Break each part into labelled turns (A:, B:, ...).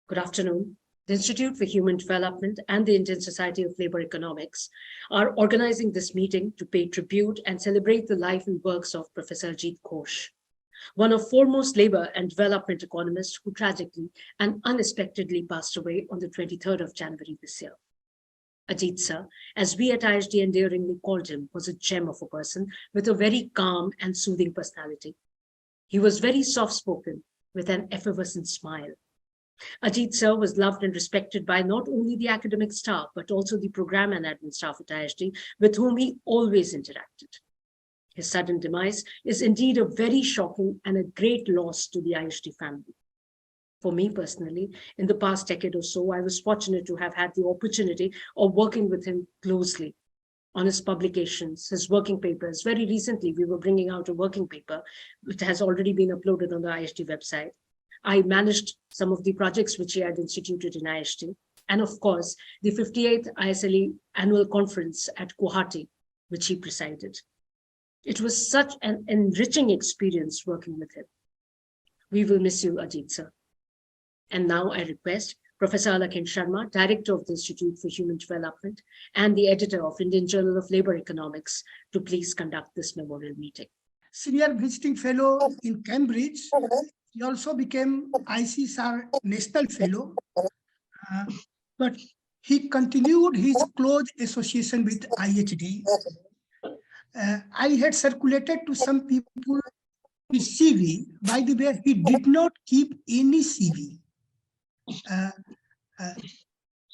A: Good afternoon. The Institute for Human Development and the Indian Society of Labor Economics are organizing this meeting to pay tribute and celebrate the life and works of Professor Ajit Kr, one of foremost labor and development economists who tragically and unexpectedly passed away on the 23rd of January this year. Ajit sir, as we at IHD endearingly called him, was a gem of a person with a very calm and soothing personality. He was very soft-spoken with an effervescent smile. Ajit sir was loved and respected by not only the academic staff, but also the program and admin staff at IHD, with whom he always interacted. His sudden demise is indeed a very shocking and a great loss to the IHD family. For me personally, in the past decade or so, I was fortunate to have had the opportunity of working with him closely on his publications, his working papers. Very recently, we were bringing out a working paper, which has already been uploaded on the IHD website. I managed some of the projects which he had instituted in IHD, and of course, the 58th ISLE annual conference at Guwahati, which he presided. It was such an enriching experience working with him. We will miss you, Ajit sir. And now I request Professor Ajit Sharma, Director of the Institute for Human Development and the editor of Indian Journal of Labor Economics, to please conduct this memorial meeting.
B: Senior visiting fellow in Cambridge, he also became ICSR National Fellow, but he continued his close association with IHD. I had circulated to some people his CV. By the way, he did not keep any CV.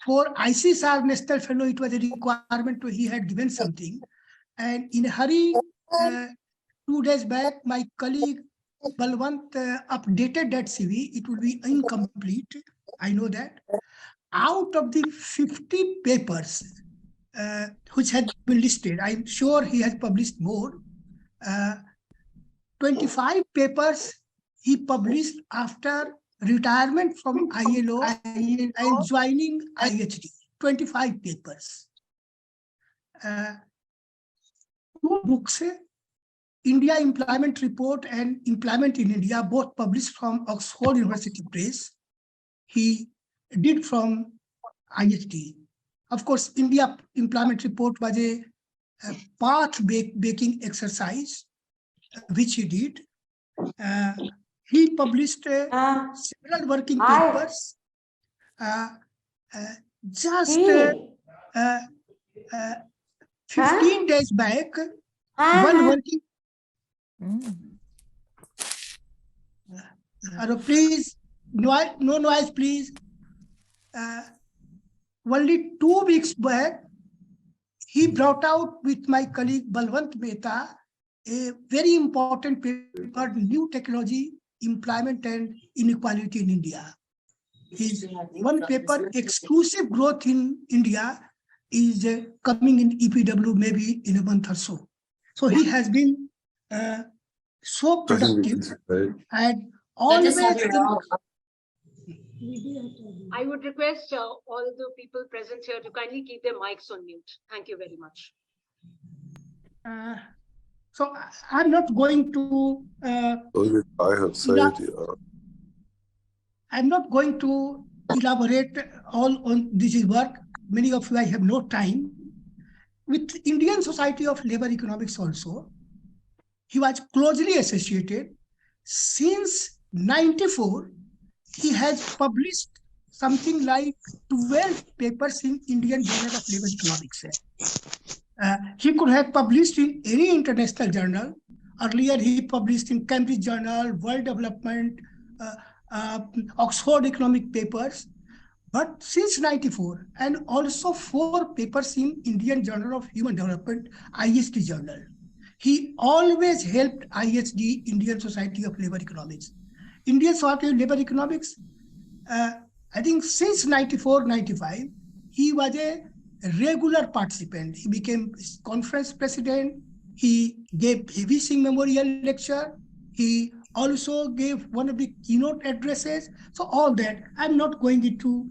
B: For ICSR National Fellow, it was a requirement to he had given something. And in a hurry, 2 days back, my colleague Balwant updated that CV. It will be incomplete. I know that. Out of the 50 papers which had been listed, I'm sure he has published more. 25 papers he published after retirement from ILO and joining IHD. 25 papers. 2 books, India Employment Report and Employment in India, both published from Oxford University Press. He did from IHD. Of course, India Employment Report was a path-breaking exercise, which he did. He published several working papers. Just 15 days back, one working. Please, no noise, please. Only 2 weeks back, he brought out with my colleague Balwant Mehta a very important paper, New Technology, Employment and Inequality in India. His one paper, Exclusive Growth in India, is coming in EPW maybe in a month or so. So he has been so productive and always.
A: I would request all the people present here to kindly keep their mics on mute. Thank you very much.
B: So I'm not going to. I'm not going to elaborate all on this work. Many of you, I have no time. With Indian Society of Labor Economics also, he was closely associated. Since '94, he has published something like 12 papers in Indian Journal of Labor Economics. He could have published in any international journal. Earlier, he published in Cambridge Journal, World Development, Oxford Economic Papers. But since '94, and also 4 papers in Indian Journal of Human Development, IHD Journal. He always helped IHD, Indian Society of Labor Economics. Indian Society of Labor Economics, I think since '94, '95, he was a regular participant. He became conference president. He gave a Vishing Memorial Lecture. He also gave one of the keynote addresses. So all that, I'm not going into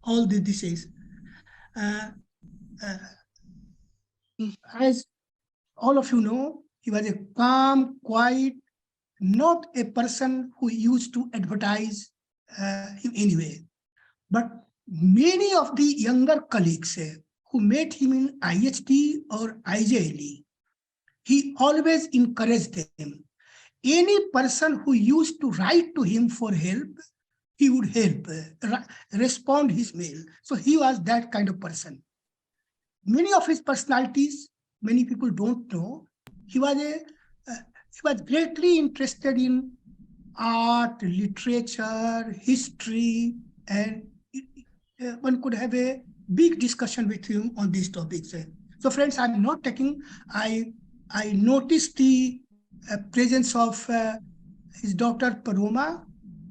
B: all the details. As all of you know, he was a calm, quiet, not a person who used to advertise him anyway. But many of the younger colleagues who met him in IHD or IJLE, he always encouraged them. Any person who used to write to him for help, he would help, respond his mail. So he was that kind of person. Many of his personalities, many people don't know. He was greatly interested in art, literature, history, and one could have a big discussion with him on these topics. So friends, I'm not taking, I noticed the presence of his daughter Paroma.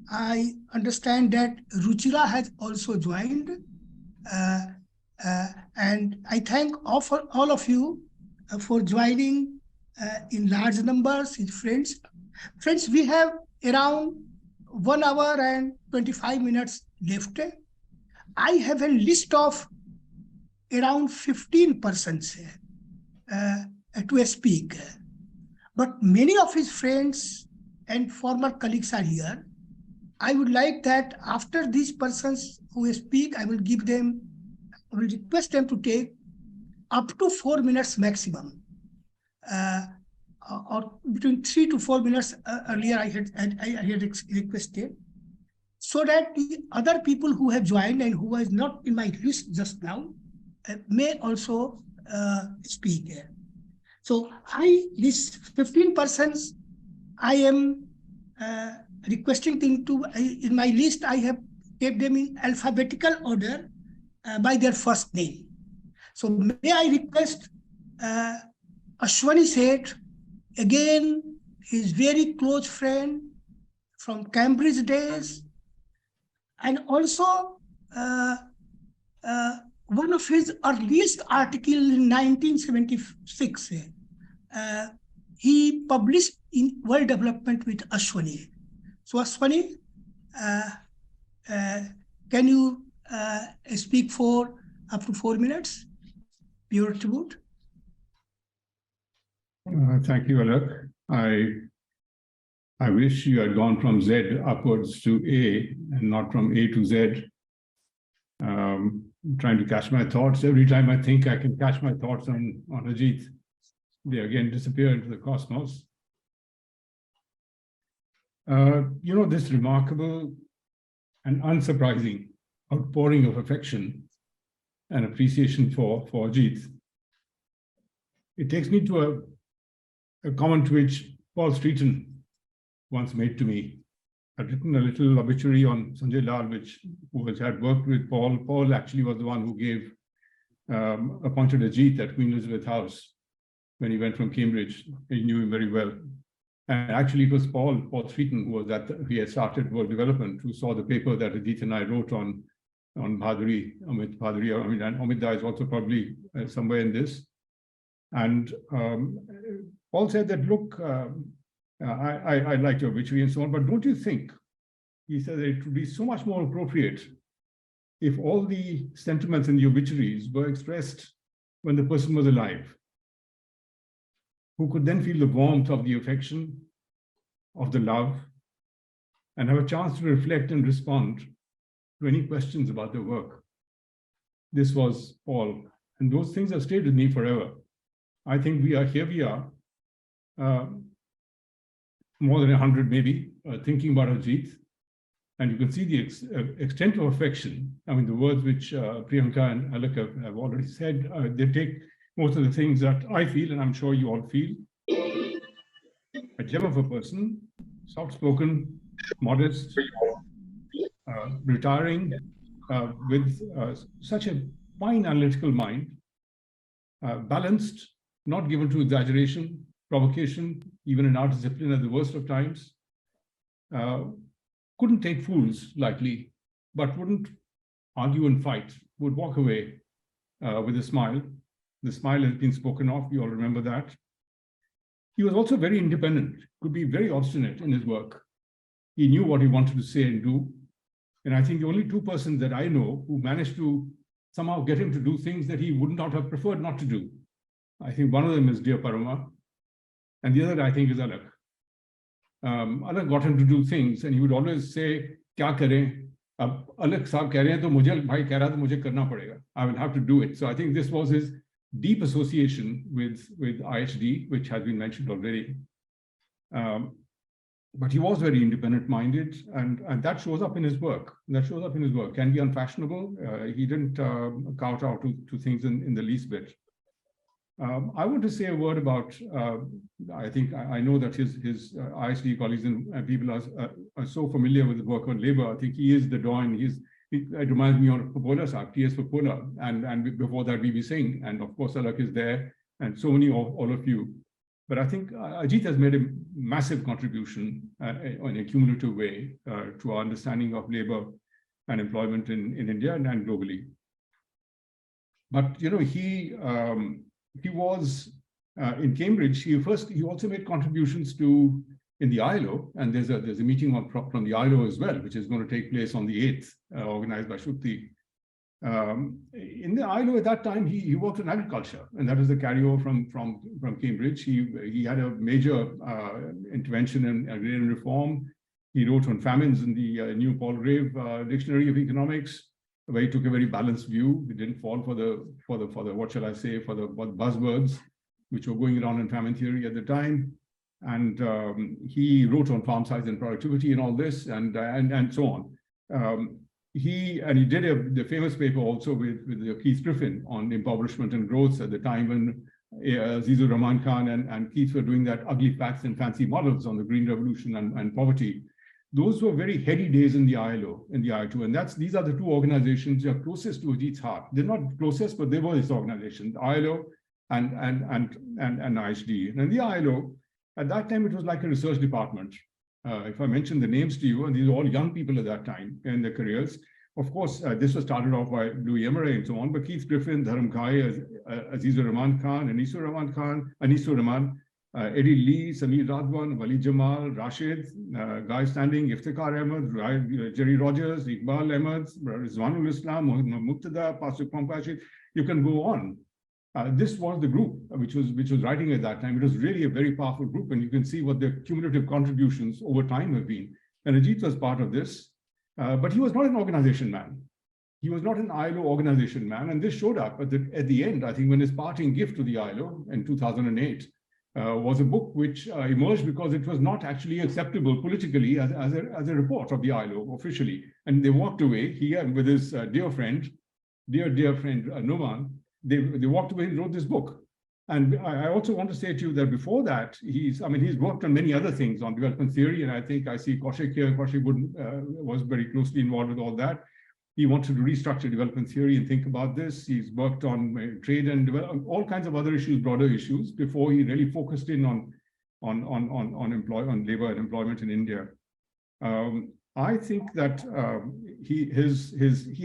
B: I understand that Ruchira has also joined. And I thank all of you for joining in large numbers, his friends. Friends, we have around 1 hour and 25 minutes left. I have a list of around 15 persons to speak. But many of his friends and former colleagues are here. I would like that after these persons who speak, I will request them to take up to 4 minutes maximum, or between 3 to 4 minutes earlier I had requested, so that the other people who have joined and who was not in my list just now may also speak. So these 15 persons, I am requesting them to, in my list, I have kept them in alphabetical order by their first name. So may I request Ashwani Seth, again, his very close friend from Cambridge days, and also one of his earliest articles in 1976, he published in World Development with Ashwani. So Ashwani, can you speak for up to 4 minutes? Your tribute.
C: Thank you, Alak. I wish you had gone from Z upwards to A and not from A to Z. Trying to catch my thoughts. Every time I think I can catch my thoughts on Ajit, they again disappear into the cosmos. This remarkable and unsurprising outpouring of affection and appreciation for Ajit. It takes me to a comment which Paul Streeton once made to me. I'd written a little obituary on Sanjay Lal, who had worked with Paul. Paul actually was the one who appointed Ajit at Queen Elizabeth House when he went from Cambridge. He knew him very well. And actually, it was Paul Streeton, who was he had started World Development, who saw the paper that Ajit and I wrote on Bhaduri, Amit Bhaduri. I mean, and Amit Da is also probably somewhere in this. And Paul said that, look, I like your obituary and so on, but don't you think, he said, that it would be so much more appropriate if all the sentiments in the obituaries were expressed when the person was alive, who could then feel the warmth of the affection, of the love, and have a chance to reflect and respond to any questions about their work. This was Paul, and those things have stayed with me forever. I think we are more than 100 maybe, thinking about Ajit, and you can see the extent of affection. I mean, the words which Priyanka and Alak have already said, they take most of the things that I feel, and I'm sure you all feel. A gem of a person, soft-spoken, modest, retiring, with such a fine analytical mind, balanced, not given to exaggeration, provocation, even in our discipline at the worst of times, couldn't take fools lightly, but wouldn't argue and fight, would walk away with a smile. The smile has been spoken of, we all remember that. He was also very independent, could be very obstinate in his work. He knew what he wanted to say and do. And I think the only two persons that I know who managed to somehow get him to do things that he would not have preferred not to do. I think one of them is dear Paroma, and the other, I think, is Alak. Alak got him to do things, and he would always say, "Kya kare?" अब अलग साहब कह रहे हैं तो मुझे भाई कह रहा तो मुझे करना पड़ेगा. I will have to do it. So I think this was his deep association with IHD, which has been mentioned already. But he was very independent-minded, and that shows up in his work. Can be unfashionable. He didn't kowtow out to things in the least bit. I want to say a word about, I think I know that his IHD colleagues and people are so familiar with the work on labor. I think he is the doyen. It reminds me of Popola Saab, T.S. Popola, and before that V.V. Singh, and of course Alak is there, and so many of all of you. But I think Ajit has made a massive contribution in a cumulative way to our understanding of labor and employment in India and globally. But you know, he was in Cambridge. He also made contributions in the ILO, and there's a meeting from the ILO as well, which is going to take place on the 8th, organized by Shukti. In the ILO at that time, he worked in agriculture, and that was the carryover from Cambridge. He had a major intervention in agrarian reform. He wrote on famines in the new Palgrave Dictionary of Economics, where he took a very balanced view. He didn't fall for the what shall I say, for the buzzwords which were going around in famine theory at the time. And he wrote on farm size and productivity and all this, and so on. He did the famous paper also with Keith Griffin on impoverishment and growth at the time when Azizur Rahman Khan and Keith were doing that ugly facts and fancy models on the Green Revolution and poverty. Those were very heady days in the ILO, in the IIO, and these are the two organizations that are closest to Ajit's heart. They're not closest, but they were his organizations, the ILO and IHD. And in the ILO, at that time, it was like a research department. If I mention the names to you, and these are all young people at that time in their careers. Of course, this was started off by Louis Emery and so on, but Keith Griffin, Dharam Ghai, Azizur Rahman Khan, Anisur Rahman, Eddie Lee, Samir Radwan, Wali Jamal, Rashid, Guy Standing, Iftikhar Ahmed, Jerry Rogers, Iqbal Ahmed, Rizwanul Islam, Muhammad Muqtada, Pastor Pampashid. You can go on. This was the group which was writing at that time. It was really a very powerful group, and you can see what their cumulative contributions over time have been. And Ajit was part of this, but he was not an organization man. He was not an ILO organization man, and this showed up at the end, I think, when his parting gift to the ILO in 2008 was a book which emerged because it was not actually acceptable politically as a report of the ILO officially. And they walked away, he and with his dear friend Noman. They walked away and wrote this book. And I also want to say to you that before that, he's worked on many other things on development theory. And I think I see Kaushik here. Kaushik was very closely involved with all that. He wanted to restructure development theory and think about this. He's worked on trade and all kinds of other issues, broader issues, before he really focused in on labor and employment in India. I think that he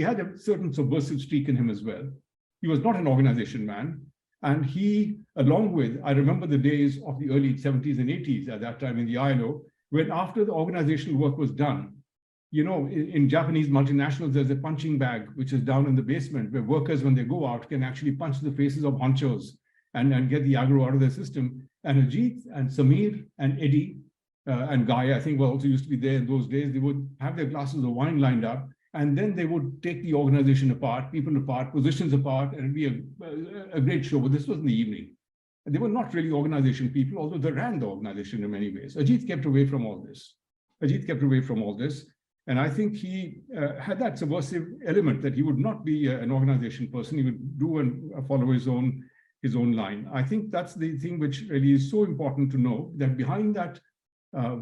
C: had a certain subversive streak in him as well. He was not an organization man. And he, along with, I remember the days of the early 70s and 80s at that time in the ILO, when after the organizational work was done, you know, in Japanese multinationals, there's a punching bag, which is down in the basement, where workers, when they go out, can actually punch the faces of honchos and get the aggro out of their system. And Ajit and Samir and Eddie and Guy, I think, were also used to be there in those days. They would have their glasses of wine lined up, and then they would take the organization apart, people apart, positions apart, and it'd be a great show. But this was in the evening. And they were not really organization people, although they ran the organization in many ways. Ajit kept away from all this. And I think he had that subversive element that he would not be an organization person. He would do and follow his own line. I think that's the thing which really is so important to know, that behind that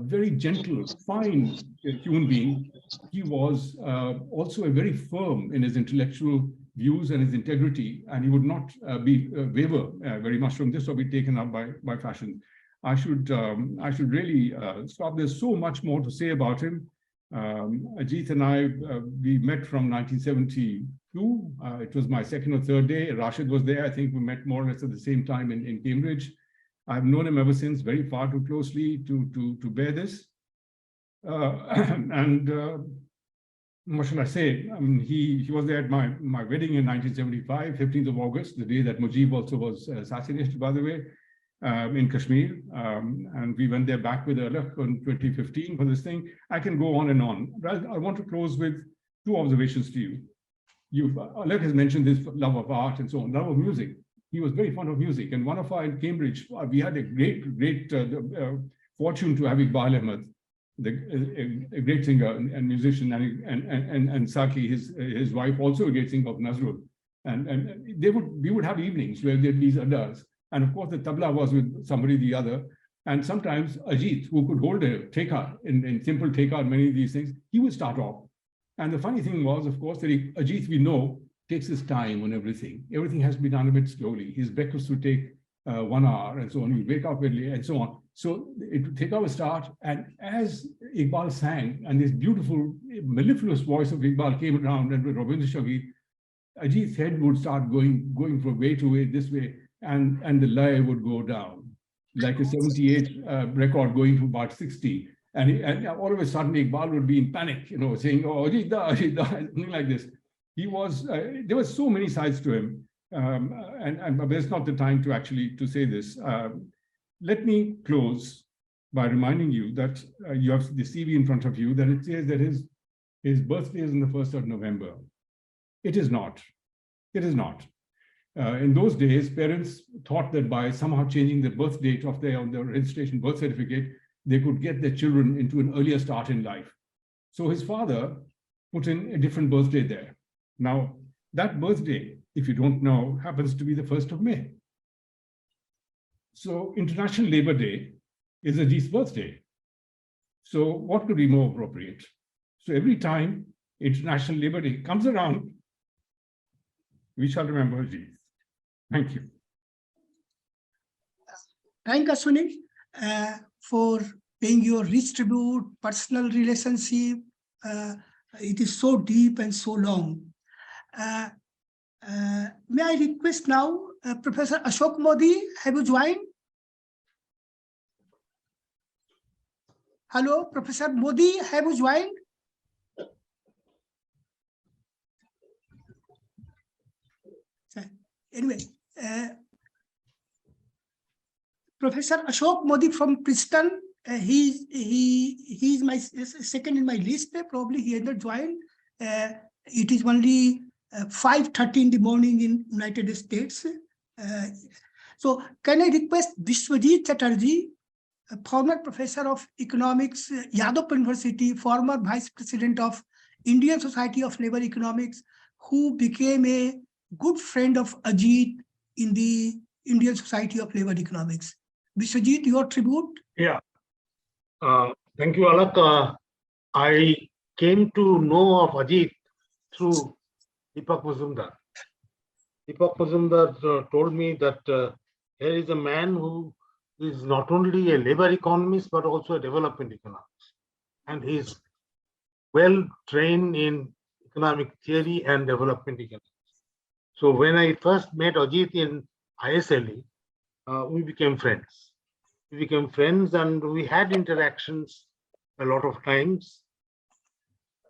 C: very gentle, fine human being, he was also a very firm in his intellectual views and his integrity, and he would not waver very much from this or be taken up by fashion. I should really stop. There's so much more to say about him. Ajit and I, we met from 1972. It was my second or third day. Rashid was there. I think we met more or less at the same time in Cambridge. I've known him ever since, very far too closely to bear this. What shall I say? I mean, he was there at my wedding in 1975, 15th of August, the day that Mujib also was assassinated, by the way, in Kashmir. And we went there back with Alak in 2015 for this thing. I can go on and on. But I want to close with two observations to you. Alec has mentioned this love of art and so on, love of music. He was very fond of music. And one of our in Cambridge, we had a great fortune to have Iqbal Ahmed, a great singer and musician, and Saki, his wife, also a great singer of Nazrul. And we would have evenings where there'd be addas. And of course, the tabla was with somebody the other. And sometimes Ajit, who could hold a tekar, in simple tekar, many of these things, he would start off. And the funny thing was, of course, that Ajit, we know, takes his time on everything. Everything has to be done a bit slowly. His breakfast would take 1 hour and so on. He'd wake up early and so on. So it would take our start. And as Iqbal sang, and this beautiful, mellifluous voice of Iqbal came around, and with Rabindra Sangeet, Ajit's head would start going from way to way, this way, and the lay would go down, like a 78 record going to about 60. And all of a sudden, Iqbal would be in panic, saying, "Oh, Ajit da," something like this. He was, there were so many sides to him. And there's not the time to say this. Let me close by reminding you that you have the CV in front of you, that it says that his birthday is on the 1st of November. It is not. It is not. In those days, parents thought that by somehow changing the birth date of their registration birth certificate, they could get their children into an earlier start in life. So his father put in a different birthday there. Now, that birthday, if you don't know, happens to be the 1st of May. So International Labour Day is Ajit's birthday. So what could be more appropriate? So every time International Labour Day comes around, we shall remember Ajit. Thank you.
B: Thank you, Sunil, for paying your rich tribute, personal relationship. It is so deep and so long. May I request now, Professor Ashok Modi, have you joined? Hello, Professor Modi, have you joined? Anyway, Professor Ashok Modi from Princeton, he's my second in my list. Probably he had not joined. It is only 5:30 in the morning in United States. So can I request Vishwajit Chatterjee, a former professor of economics, Yadop University, former vice president of Indian Society of Labour Economics, who became a good friend of Ajit in the Indian Society of Labour Economics. Vishwajit, your tribute?
D: Yeah. Thank you, Alak. I came to know of Ajit through Deepak Mazumdar. Deepak Mazumdar told me that here is a man who is not only a labor economist, but also a development economist. And he's well trained in economic theory and development economics. So when I first met Ajit in ISLE, we became friends. We became friends and we had interactions a lot of times.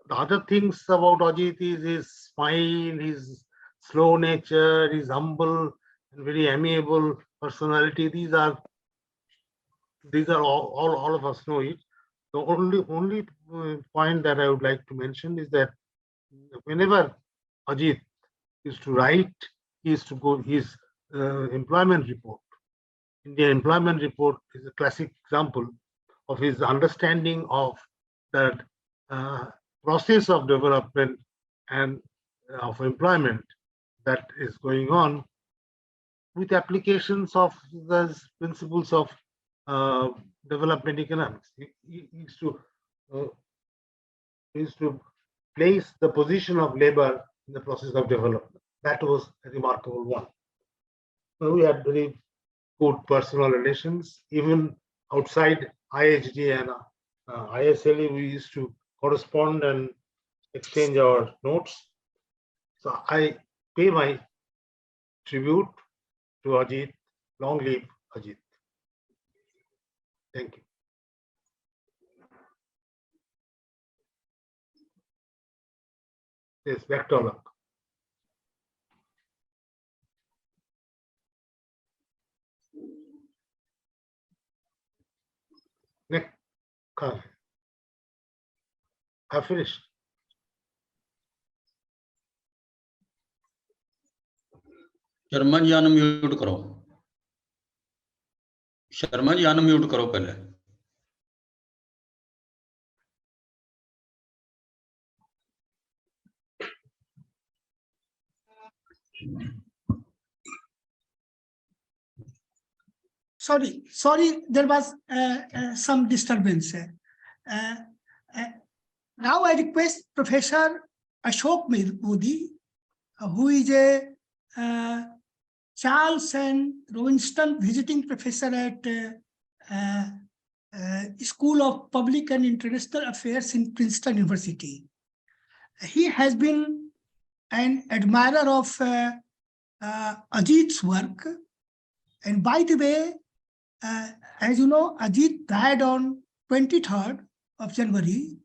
D: The other things about Ajit is his smile, his slow nature, his humble and very amiable personality. These are all of us know it. The only point that I would like to mention is that whenever Ajit used to write, he used to go his employment report. Indian employment report is a classic example of his understanding of that process of development and of employment that is going on with applications of the principles of development economics. He used to place the position of labor in the process of development. That was a remarkable one. So we had very good personal relations, even outside IHD and ISLE. We used to correspond and exchange our notes. So I pay my tribute to Ajit. Long live Ajit. Thank you. Yes, back to Alak. Next, I finished.
E: Sharma ji unmute करो। Sharma ji unmute करो पहले।
B: Sorry, there was some disturbance. Now I request Professor Ashok Modi, who is a Charles and Rowinston visiting professor at School of Public and International Affairs in Princeton University. He has been an admirer of Ajit's work. And by the way, as you know, Ajit died on 23rd of January.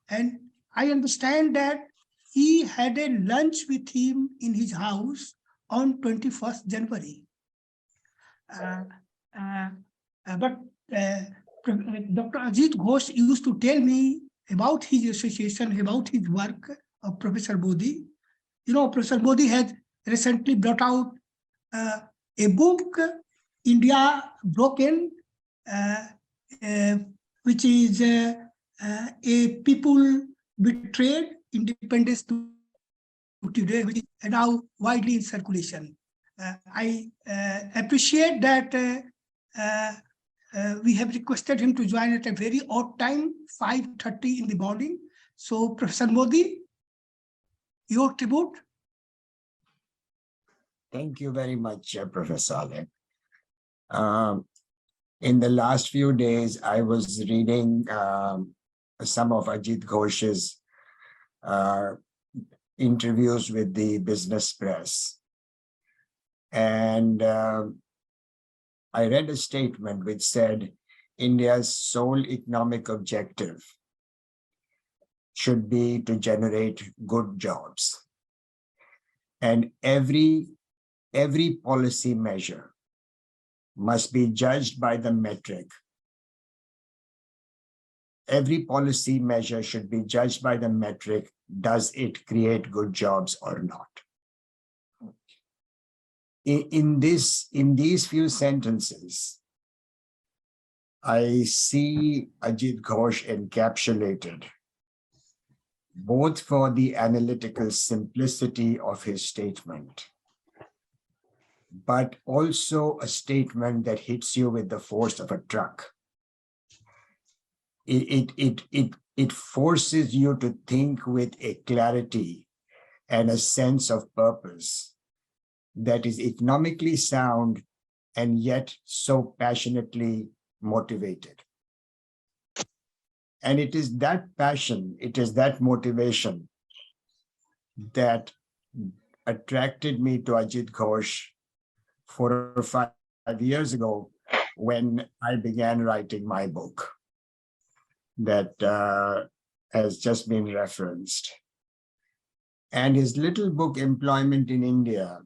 B: And I understand that he had a lunch with him in his house on 21st January. But Dr. Ajit Kr used to tell me about his association, about his work of Professor Modi. You know, Professor Modi has recently brought out a book, India Broken, which is a people betrayed independence to today, which is now widely in circulation. I appreciate that we have requested him to join at a very odd time, 5:30 in the morning. So, Professor Modi, your tribute.
F: Thank you very much, Professor Ale. In the last few days, I was reading some of Ajit Ghosh's interviews with the business press. And I read a statement which said India's sole economic objective should be to generate good jobs. And every policy measure must be judged by the metric. Every policy measure should be judged by the metric, does it create good jobs or not? In these few sentences, I see Ajit Ghosh encapsulated both for the analytical simplicity of his statement, but also a statement that hits you with the force of a truck. It forces you to think with a clarity and a sense of purpose that is economically sound and yet so passionately motivated. And it is that passion, it is that motivation that attracted me to Ajit Ghosh 4 or 5 years ago when I began writing my book that has just been referenced. And his little book, Employment in India,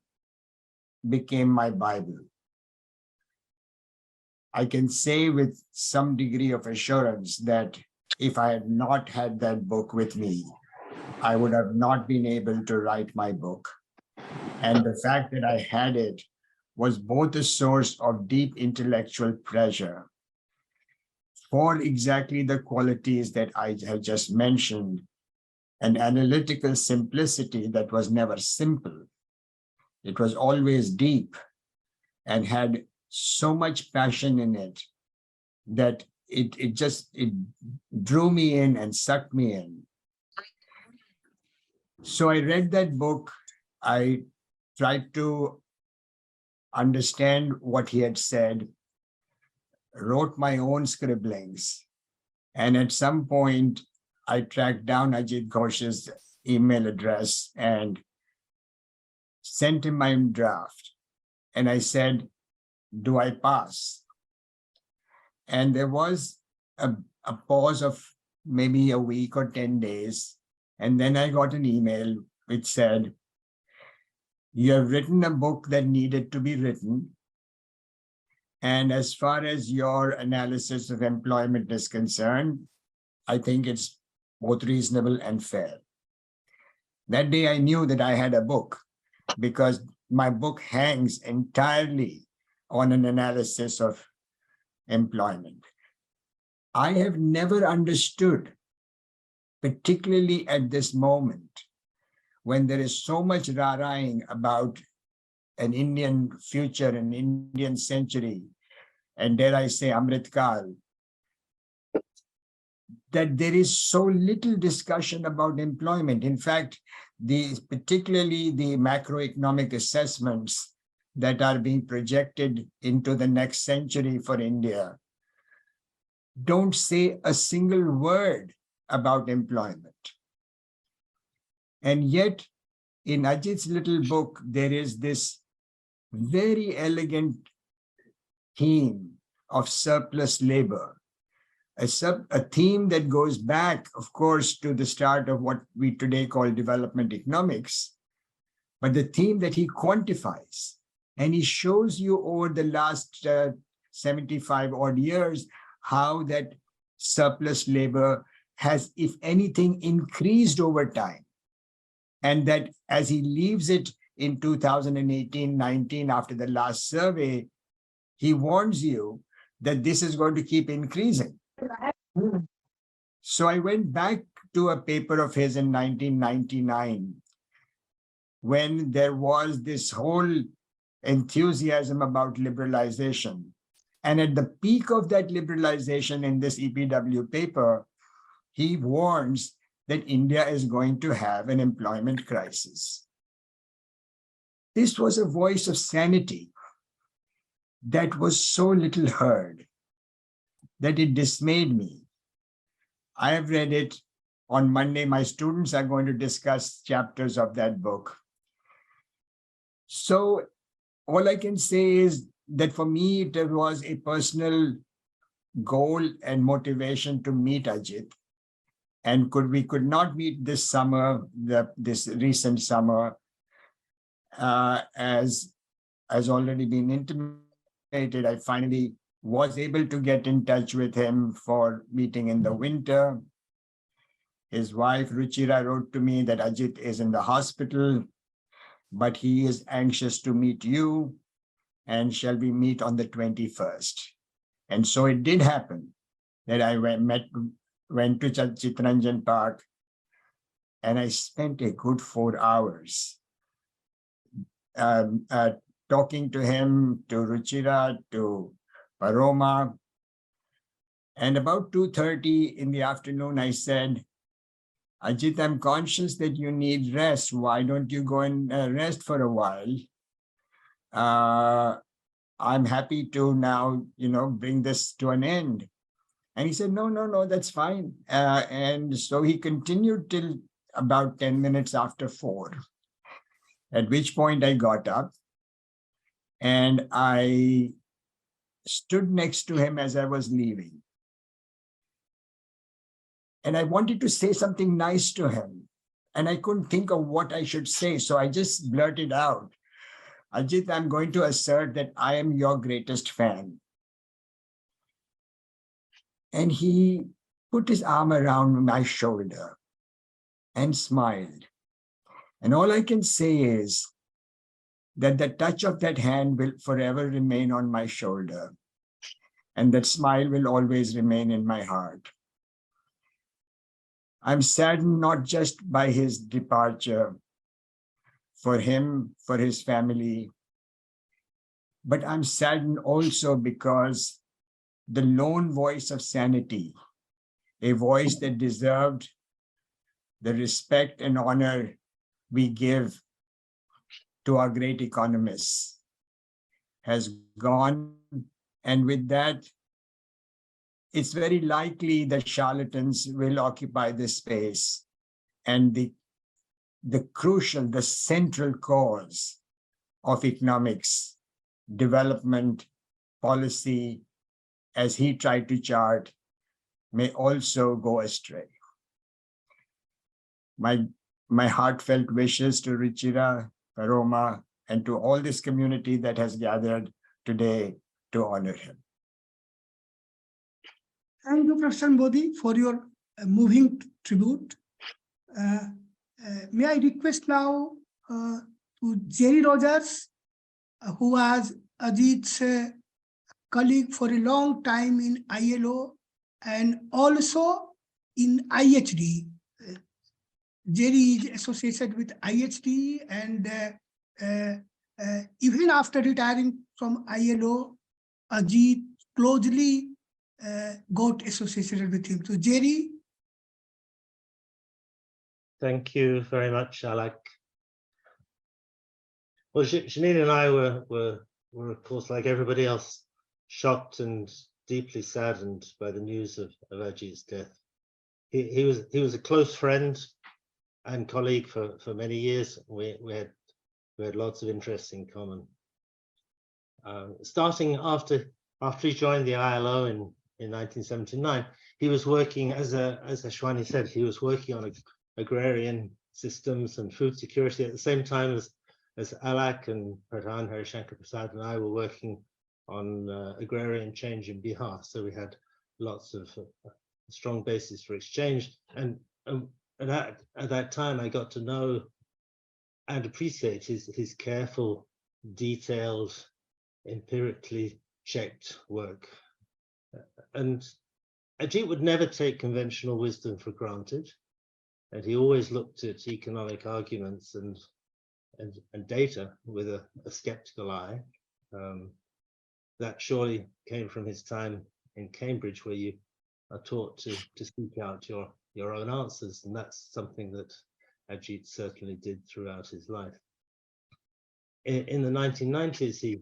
F: became my Bible. I can say with some degree of assurance that if I had not had that book with me, I would have not been able to write my book. And the fact that I had it was both a source of deep intellectual pleasure for exactly the qualities that I have just mentioned, an analytical simplicity that was never simple. It was always deep and had so much passion in it that it drew me in and sucked me in. So I read that book. I tried to understand what he had said, wrote my own scribblings. And at some point, I tracked down Ajit Ghosh's email address and sent him my draft. And I said, do I pass? And there was a pause of maybe a week or 10 days. And then I got an email which said, you have written a book that needed to be written. And as far as your analysis of employment is concerned, I think it's both reasonable and fair. That day I knew that I had a book because my book hangs entirely on an analysis of employment. I have never understood, particularly at this moment, when there is so much rah-rahing about an Indian future, an Indian century, and dare I say Amrit Kal, that there is so little discussion about employment. In fact, particularly the macroeconomic assessments that are being projected into the next century for India don't say a single word about employment. And yet, in Ajit's little book, there is this very elegant theme of surplus labor, a theme that goes back, of course, to the start of what we today call development economics, but the theme that he quantifies. And he shows you over the last 75 odd years how that surplus labor has, if anything, increased over time. And that as he leaves it in 2018-19, after the last survey, he warns you that this is going to keep increasing. So I went back to a paper of his in 1999, when there was this whole enthusiasm about liberalization. And at the peak of that liberalization in this EPW paper, he warns that India is going to have an employment crisis. This was a voice of sanity that was so little heard that it dismayed me. I have read it. On Monday, my students are going to discuss chapters of that book. So all I can say is that for me, it was a personal goal and motivation to meet Ajit. And we could not meet this summer, this recent summer, as already been intimated. I finally was able to get in touch with him for meeting in the winter. His wife, Ruchira, wrote to me that Ajit is in the hospital, but he is anxious to meet you, and shall we meet on the 21st. And so it did happen that I went to Chitranjan Park, and I spent a good 4 hours talking to him, to Ruchira, to Paroma. And about 2:30 in the afternoon, I said, Ajit, I'm conscious that you need rest. Why don't you go and rest for a while? I'm happy to now, bring this to an end. And he said, no, that's fine. And so he continued till about 10 minutes after 4, at which point I got up and I stood next to him as I was leaving. And I wanted to say something nice to him, and I couldn't think of what I should say. So I just blurted out, Ajit, I'm going to assert that I am your greatest fan. And he put his arm around my shoulder and smiled. And all I can say is that the touch of that hand will forever remain on my shoulder. And that smile will always remain in my heart. I'm saddened not just by his departure, for him, for his family, but I'm saddened also because the lone voice of sanity, a voice that deserved the respect and honor we give to our great economists, has gone. And with that, it's very likely that charlatans will occupy this space. And the crucial, the central cause of economics, development, policy, as he tried to chart, may also go astray. My heartfelt wishes to Ruchira, Paroma, and to all this community that has gathered today to honor him.
B: Thank you, Professor Modi, for your moving tribute. May I request now to to Jerry Rogers, who was Ajit's colleague for a long time in ILO and also in IHD. Jerry is associated with IHD, and even after retiring from ILO, Ajit closely got associated with him. So Jerry.
G: Thank you very much, Alak. Well, Janine and I were of course, like everybody else, shocked and deeply saddened by the news of Ajit's death. He was a close friend and colleague for many years. We had lots of interests in common. Starting after he joined the ILO in 1979, he was working, as Ashwani said, he was working on agrarian systems and food security at the same time as Alak and Pradhan Harishankar Prasad and I were working on agrarian change in Bihar. So we had lots of strong basis for exchange. And at that time, I got to know and appreciate his careful, detailed, empirically checked work. And Ajit would never take conventional wisdom for granted. And he always looked at economic arguments and data with a skeptical eye. That surely came from his time in Cambridge, where you are taught to seek out your own answers, and that's something that Ajit certainly did throughout his life. In the 1990s, he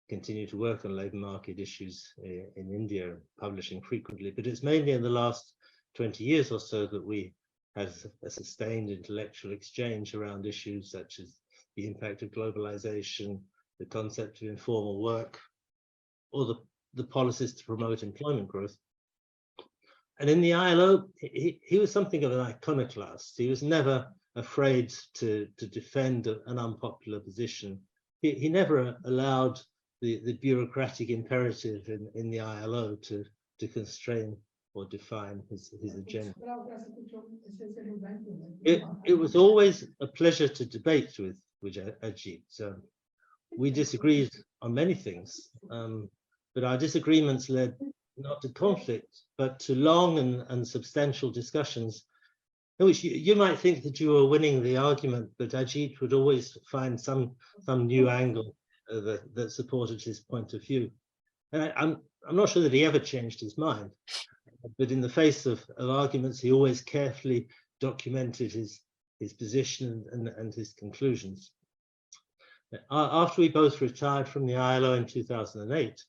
G: continued to work on labour market issues in India, publishing frequently, but it's mainly in the last 20 years or so that we have a sustained intellectual exchange around issues such as the impact of globalization, the concept of informal work, or the policies to promote employment growth. And in the ILO, he was something of an iconoclast. He was never afraid to defend an unpopular position. He never allowed the bureaucratic imperative in the ILO to constrain or define his agenda. It was always a pleasure to debate with Ajit. We disagreed on many things, but our disagreements led not to conflict, but to long and substantial discussions in which you might think that you were winning the argument, but Ajit would always find some new angle that supported his point of view. And I'm not sure that he ever changed his mind, but in the face of arguments, he always carefully documented his position and his conclusions. After we both retired from the ILO in 2008,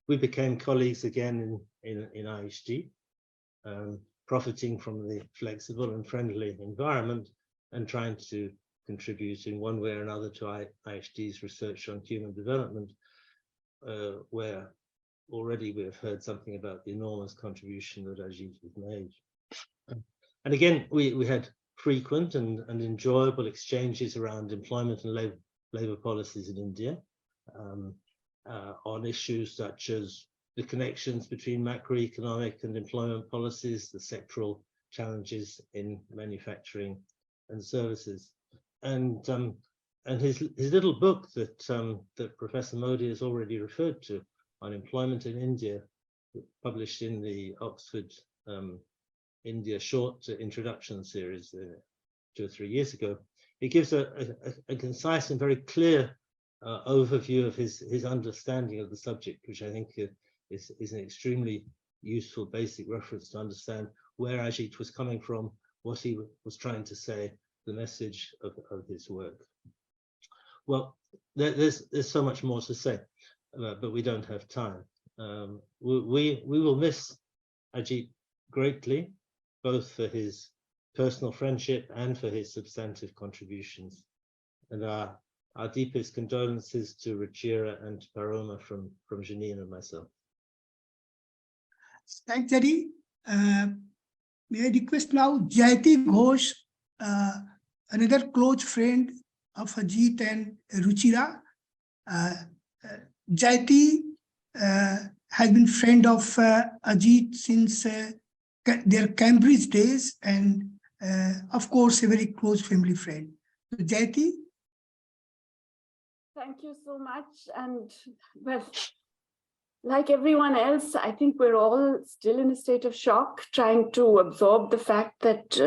G: we became colleagues again in IHD, profiting from the flexible and friendly environment and trying to contribute in one way or another to IHD's research on human development, where already we have heard something about the enormous contribution that Ajit has made. And again, we had frequent and enjoyable exchanges around employment and labor policies in India, on issues such as the connections between macroeconomic and employment policies, the sectoral challenges in manufacturing and services. And his little book that Professor Modi has already referred to on employment in India, published in the Oxford India short introduction series 2 or 3 years ago, it gives a concise and very clear overview of his understanding of the subject, which I think is an extremely useful basic reference to understand where Ajit was coming from, what he was trying to say, the message of his work. Well, there's so much more to say, but we don't have time. We will miss Ajit greatly, both for his personal friendship and for his substantive contributions. And our deepest condolences to Ruchira and Paroma from Janine and myself.
B: Thanks, Jerry. May I request now Jayati Ghose, another close friend of Ajit and Ruchira. Jayati has been friend of Ajit since their Cambridge days, and of course a very close family friend. So Jayati.
H: Thank you so much. And well, like everyone else, I think we're all still in a state of shock, trying to absorb the fact that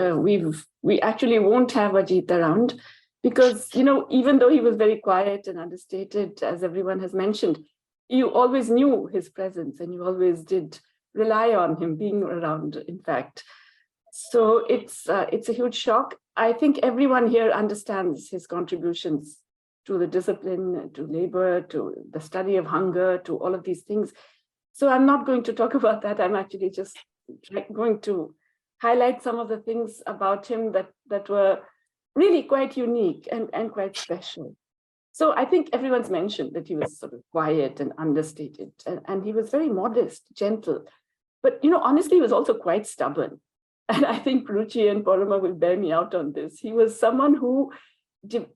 H: we actually won't have Ajit around, because, you know, even though he was very quiet and understated, as everyone has mentioned, you always knew his presence and you always did rely on him being around, in fact. So it's a huge shock. I think everyone here understands his contributions to the discipline, to labor, to the study of hunger, to all of these things. So I'm not going to talk about that. I'm actually just going to highlight some of the things about him that were really quite unique and quite special. So I think everyone's mentioned that he was sort of quiet and understated, and he was very modest, gentle. But, you know, honestly, he was also quite stubborn. And I think Ruchi and Porama will bear me out on this. He was someone who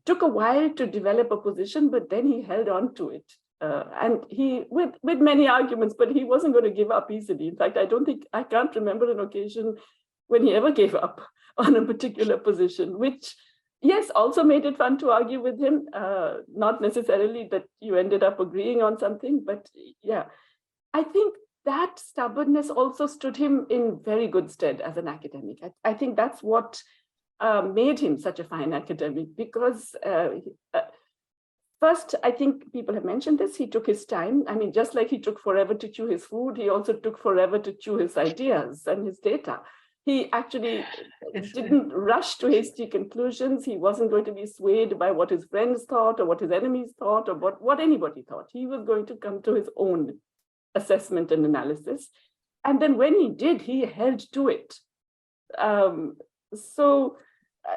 H: took a while to develop a position, but then he held on to it. And he, with many arguments, but he wasn't going to give up easily. In fact, I can't remember an occasion when he ever gave up on a particular position, which, yes, also made it fun to argue with him. Not necessarily that you ended up agreeing on something, but yeah, I think that stubbornness also stood him in very good stead as an academic. I think that's what made him such a fine academic, because first, I think people have mentioned this, he took his time. I mean, just like he took forever to chew his food, he also took forever to chew his ideas and his data. He actually didn't rush to hasty conclusions. He wasn't going to be swayed by what his friends thought or what his enemies thought or what anybody thought. He was going to come to his own assessment and analysis. And then when he did, he held to it. So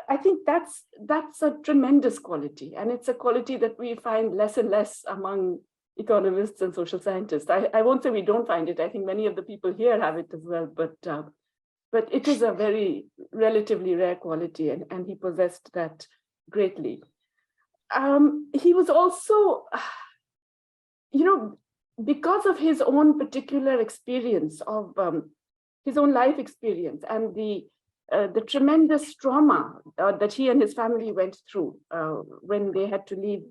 H: I think that's a tremendous quality. And it's a quality that we find less and less among economists and social scientists. I won't say we don't find it. I think many of the people here have it as well, but it is a very relatively rare quality, and he possessed that greatly. He was also, you know, because of his own particular experience of his own life experience and the tremendous trauma that he and his family went through when they had to leave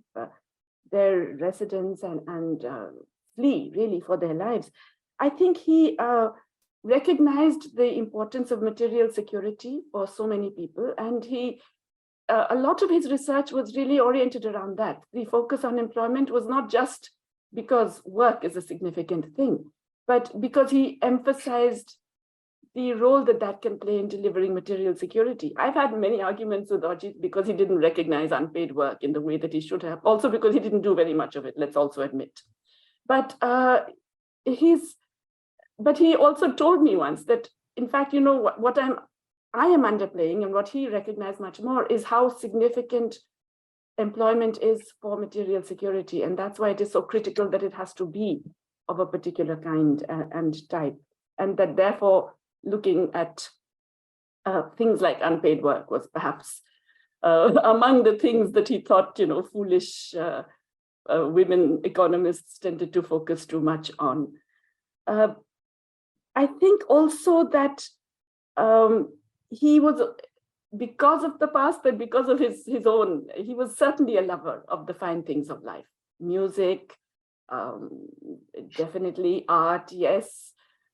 H: their residence and flee really for their lives. I think he recognized the importance of material security for so many people, and a lot of his research was really oriented around that. The focus on employment was not just because work is a significant thing, but because he emphasized the role that can play in delivering material security. I've had many arguments with Ajit because he didn't recognize unpaid work in the way that he should have, also because he didn't do very much of it, let's also admit. But he also told me once that, in fact, you know, what I am underplaying, and what he recognized much more, is how significant employment is for material security. And that's why it is so critical that it has to be of a particular kind and type. And that therefore, looking at things like unpaid work was perhaps among the things that he thought, you know, foolish women economists tended to focus too much on. I think also that he was, because of the past, but because of his own, he was certainly a lover of the fine things of life. Music, definitely art, yes.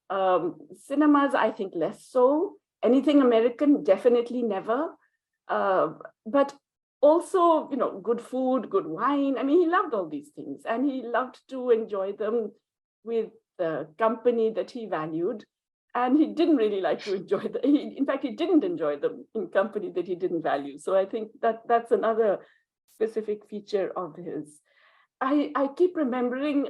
H: Cinemas, I think less so. Anything American, definitely never. But also, you know, good food, good wine. I mean, he loved all these things, and he loved to enjoy them with the company that he valued. And he didn't really like to enjoy them. In fact, he didn't enjoy them in company that he didn't value. So I think that's another specific feature of his. I keep remembering,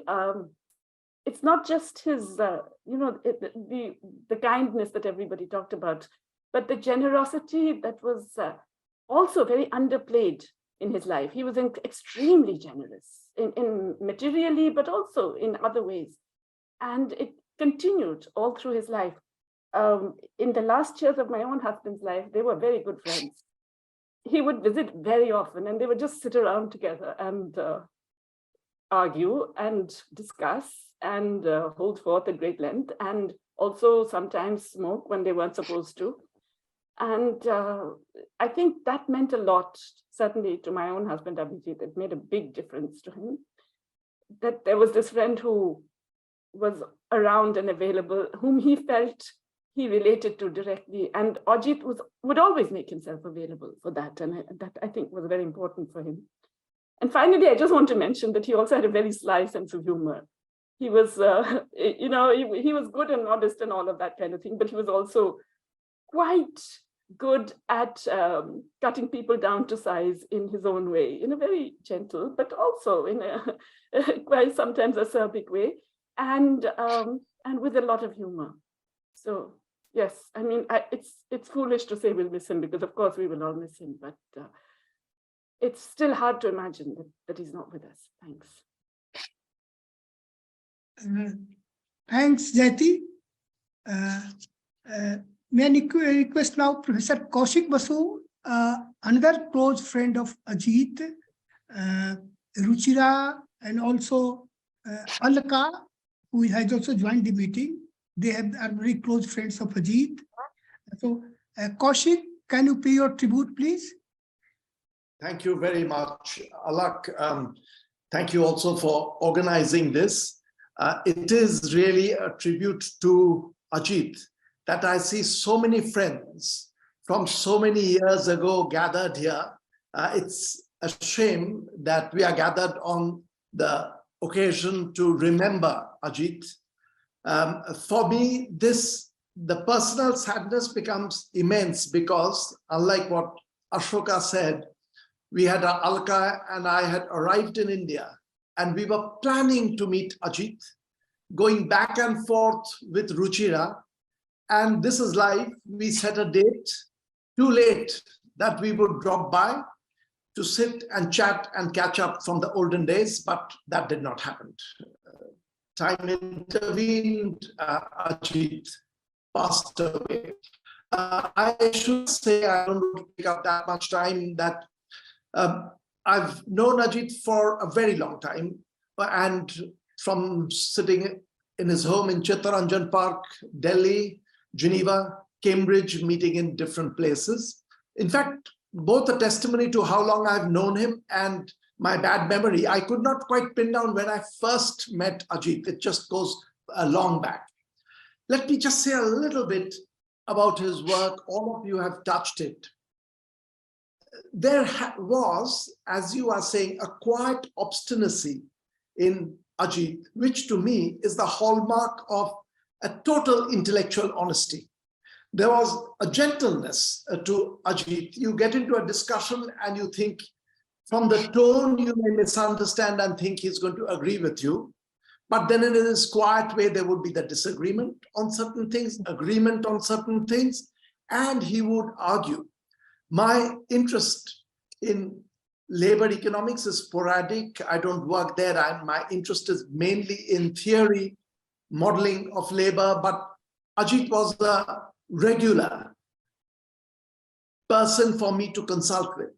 H: it's not just his, you know, the kindness that everybody talked about, but the generosity that was also very underplayed in his life. He was extremely generous in materially, but also in other ways. And it continued all through his life. In the last years of my own husband's life, they were very good friends. He would visit very often, and they would just sit around together and argue and discuss and hold forth at great length, and also sometimes smoke when they weren't supposed to. And I think that meant a lot, certainly to my own husband, Abhijit. It made a big difference to him that there was this friend who was around and available, whom he felt he related to directly. And Ajit would always make himself available for that. And that I think was very important for him. And finally, I just want to mention that he also had a very sly sense of humor. He was, he was good and modest and all of that kind of thing, but he was also quite good at cutting people down to size in his own way, in a very gentle, but also in a quite sometimes acerbic way, and with a lot of humor. So yes, I mean, it's foolish to say we'll miss him, because of course we will all miss him, but it's still hard to imagine that he's not with us. Thanks.
B: Thanks, Jayati. May I request now Professor Kaushik Basu, another close friend of Ajit, Ruchira, and also Alka, who has also joined the meeting. They are very close friends of Ajit. So, Kaushik, can you pay your tribute, please?
I: Thank you very much, Alak. Thank you also for organizing this. It is really a tribute to Ajit that I see so many friends from so many years ago gathered here. It's a shame that we are gathered on the occasion to remember Ajit. For me, the personal sadness becomes immense because, unlike what Ashoka said, we had Alka and I had arrived in India and we were planning to meet Ajit, going back and forth with Ruchira. And this is life. We set a date too late that we would drop by to sit and chat and catch up from the olden days, but that did not happen. Time intervened, Ajit passed away. I should say, I don't want to pick up that much time, that I've known Ajit for a very long time, and from sitting in his home in Chittaranjan Park, Delhi, Geneva, Cambridge, meeting in different places. In fact, both a testimony to how long I've known him and my bad memory. I could not quite pin down when I first met Ajit. It just goes a long back. Let me just say a little bit about his work. All of you have touched it. There was, as you are saying, a quiet obstinacy in Ajit, which to me is the hallmark of a total intellectual honesty. There was a gentleness to Ajit. You get into a discussion and you think, from the tone, you may misunderstand and think he's going to agree with you. But then in his quiet way, there would be the disagreement on certain things, agreement on certain things, and he would argue. My interest in labor economics is sporadic. I don't work there. My interest is mainly in theory, modeling of labor, but Ajit was a regular person for me to consult with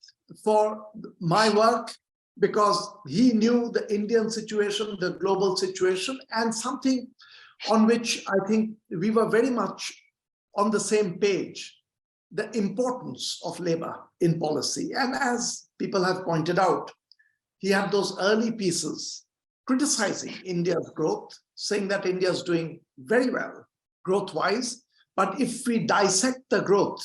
I: for my work, because he knew the Indian situation, the global situation, and something on which I think we were very much on the same page, the importance of labor in policy. And as people have pointed out, he had those early pieces criticizing India's growth, saying that India is doing very well growth-wise, but if we dissect the growth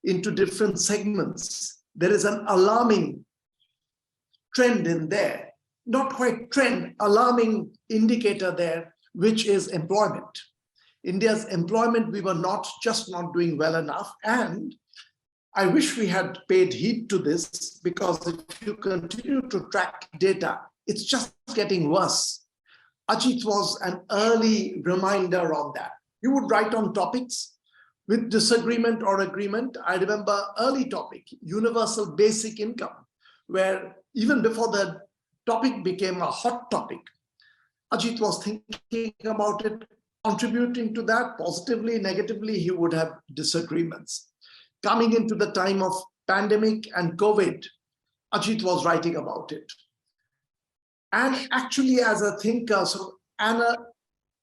I: into different segments, there is an alarming trend in there, not quite trend, alarming indicator there, which is employment. India's employment, we were not doing well enough. And I wish we had paid heed to this, because if you continue to track data, it's just getting worse. Ajit was an early reminder on that. He would write on topics with disagreement or agreement. I remember early topic, universal basic income, where even before the topic became a hot topic, Ajit was thinking about it, contributing to that positively, negatively. He would have disagreements. Coming into the time of pandemic and COVID, Ajit was writing about it. And actually, as a thinker, so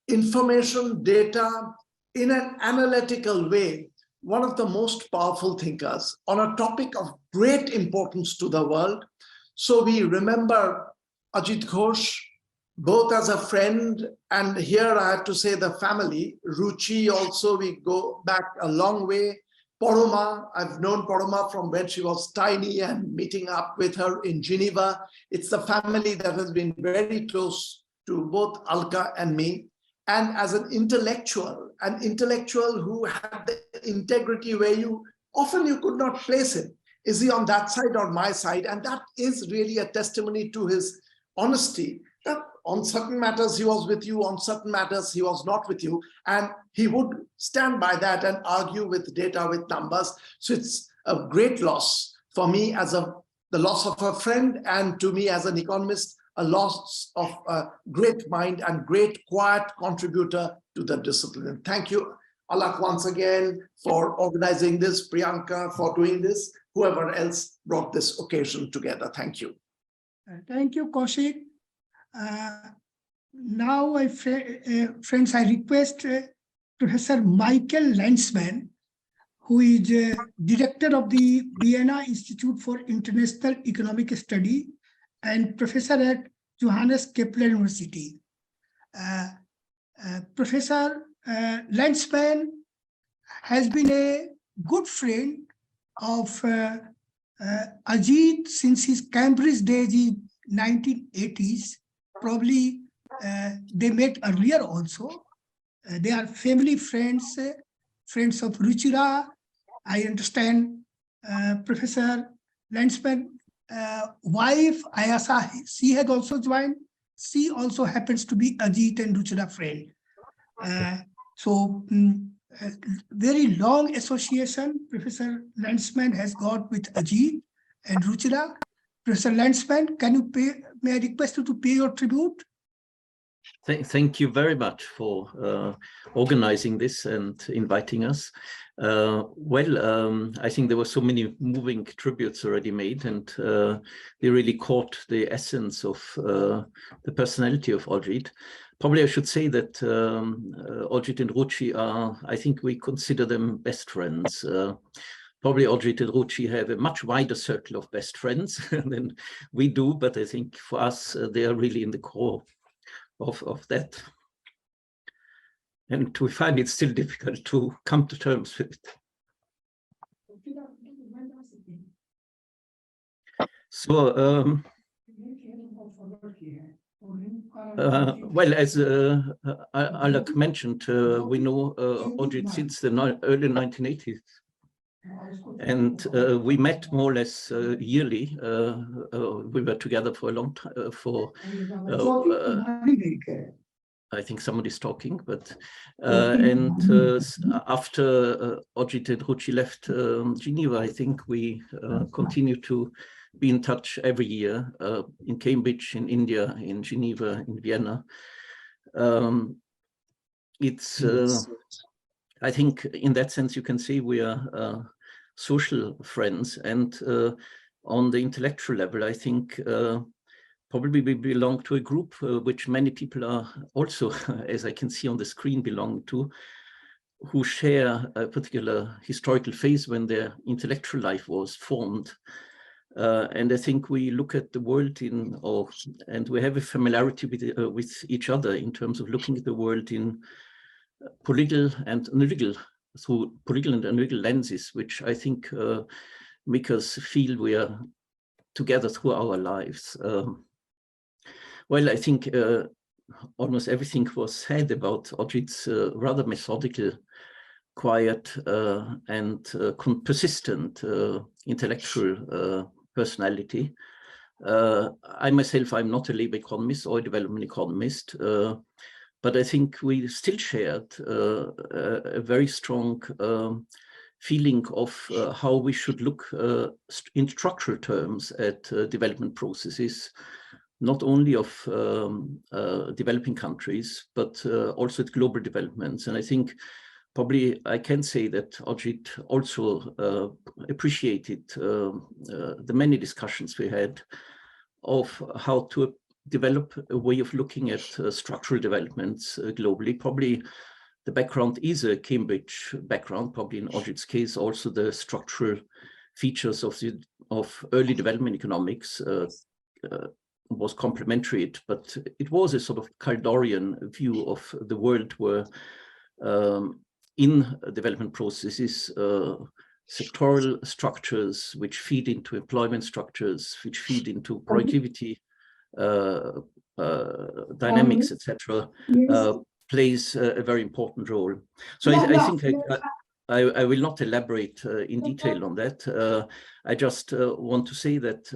I: information, data, in an analytical way, one of the most powerful thinkers on a topic of great importance to the world. So we remember Ajit Kr, both as a friend, and here I have to say the family. Ruchi also, we go back a long way. Poroma, I've known Poroma from when she was tiny and meeting up with her in Geneva. It's the family that has been very close to both Alka and me. And as an intellectual who had the integrity where you could not place him. Is he on that side or my side? And that is really a testimony to his honesty, that on certain matters he was with you, on certain matters he was not with you, and he would stand by that and argue with data, with numbers. So it's a great loss for me as the loss of a friend, and to me as an economist, a loss of a great mind and great quiet contributor to the discipline. Thank you, Alak, once again for organizing this, Priyanka for doing this, whoever else brought this occasion together. Thank you.
B: Thank you, Kaushik. Now, friends, I request Professor Michael Landsman, who is director of the Vienna Institute for International Economic Study and professor at Johannes Kepler University. Professor Landsman has been a good friend of Ajit since his Cambridge days in 1980s. Probably they met earlier also. They are family friends, friends of Ruchira. I understand Professor Landsman wife Ayasa, she had also joined. She also happens to be Ajit and Ruchira friend. Very long association Professor Landsman has got with Ajit and Ruchira. Professor Landsman, may I request you to pay your tribute?
J: Thank you very much for organizing this and inviting us. I think there were so many moving tributes already made, and they really caught the essence of the personality of Ajit. Probably I should say that Ajit and Ruchi are, I think we consider them best friends. Probably Ajit and Ruchi have a much wider circle of best friends than we do, but I think for us, they are really in the core of that. And we find it still difficult to come to terms with it. So, as Alak mentioned, we know Ajit since the early 1980s. And we met more or less yearly. We were together for a long time, I think somebody's talking, but after Ajit and Ruchi left Geneva, I think we continue to be in touch every year in Cambridge, in India, in Geneva, in Vienna. I think in that sense, you can say we are social friends, and on the intellectual level, I think probably we belong to a group which many people are also, as I can see on the screen, belong to, who share a particular historical phase when their intellectual life was formed. And I think we look at the world and we have a familiarity with each other in terms of looking at the world in political and analytical lenses, which I think make us feel we are together through our lives. I think almost everything was said about Ajit's rather methodical, quiet, and persistent intellectual personality. I myself, I'm not a labor economist or a development economist, but I think we still shared a very strong feeling of how we should look in structural terms at development processes, not only of developing countries, but also at global developments. And I think probably I can say that Ajit also appreciated the many discussions we had of how to develop a way of looking at structural developments globally. Probably the background is a Cambridge background, probably in Ajit's case, also the structural features of early development economics was complementary, but it was a sort of Caldorian view of the world where in development processes, sectoral structures which feed into employment structures, which feed into productivity dynamics, etc., plays a very important role. So I think I will not elaborate in detail on that. I just want to say that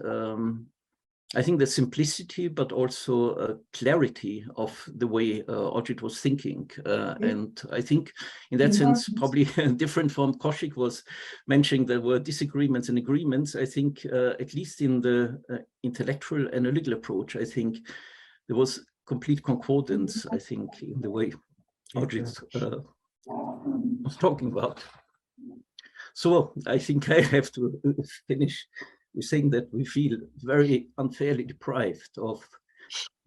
J: I think the simplicity, but also clarity of the way Ajit was thinking. And I think in that sense, probably different from Kaushik was mentioning there were disagreements and agreements. I think at least in the intellectual analytical approach, I think there was complete concordance, I think, in the way Ajit was talking about. So I think I have to finish with saying that we feel very unfairly deprived of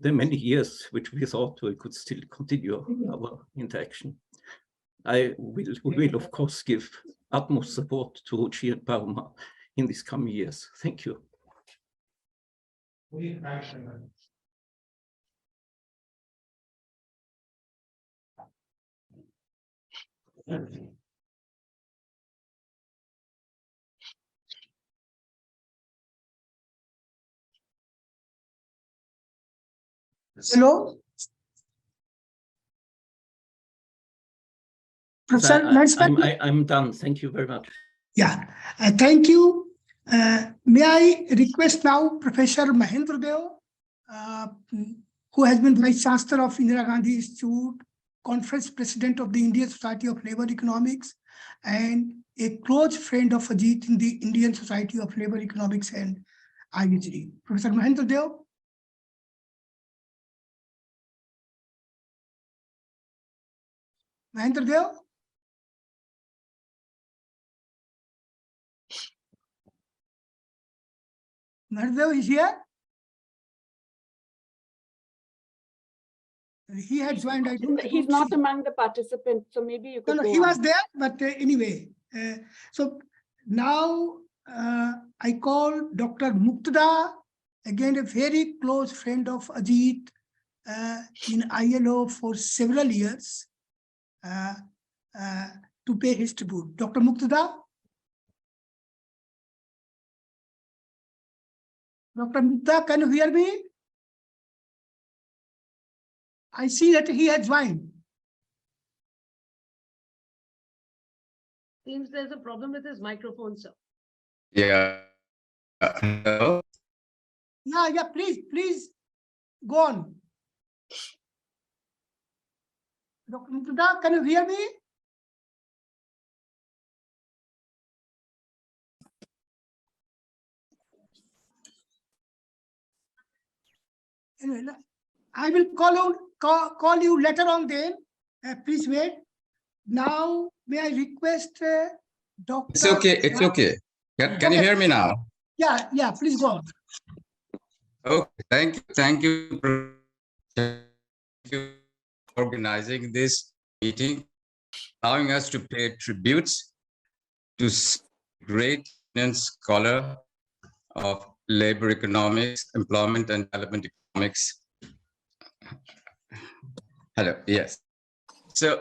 J: the many years which we thought we could still continue our interaction. We will of course give utmost support to Ruchi and Parma in these coming years. Thank you.
B: Hello? Professor Landsberg?
J: I'm done. Thank you very much.
B: Yeah, thank you. May I request now Professor Mahendra Deo, who has been Vice Chancellor of Indira Gandhi Institute, Conference President of the Indian Society of Labor Economics, and a close friend of Ajit in the Indian Society of Labor Economics and IHD. Professor Mahendra Deo. Mahendra Deo? Mahendra Deo is here? He had joined.
H: He's not among the participants, so maybe you could.
B: No, he was there, but anyway. So now I call Dr. Muktada, again a very close friend of Ajit in ILO for several years, to pay his tribute. Dr. Muktada? Dr. Muktada, can you hear me? I see that he has joined.
A: Seems there's a problem with his microphone, sir.
K: Yeah. Hello?
B: Yeah, please go on. Dr. Muktada, can you hear me? Anyway, I will call you later on then. Please wait. Now, may I request Dr.
K: It's okay. It's okay. Can you hear me now?
B: Yeah, please go on.
K: Okay, thank you for organizing this meeting, allowing us to pay tributes to great scholar of labor economics, employment and development economics. Hello, yes. So,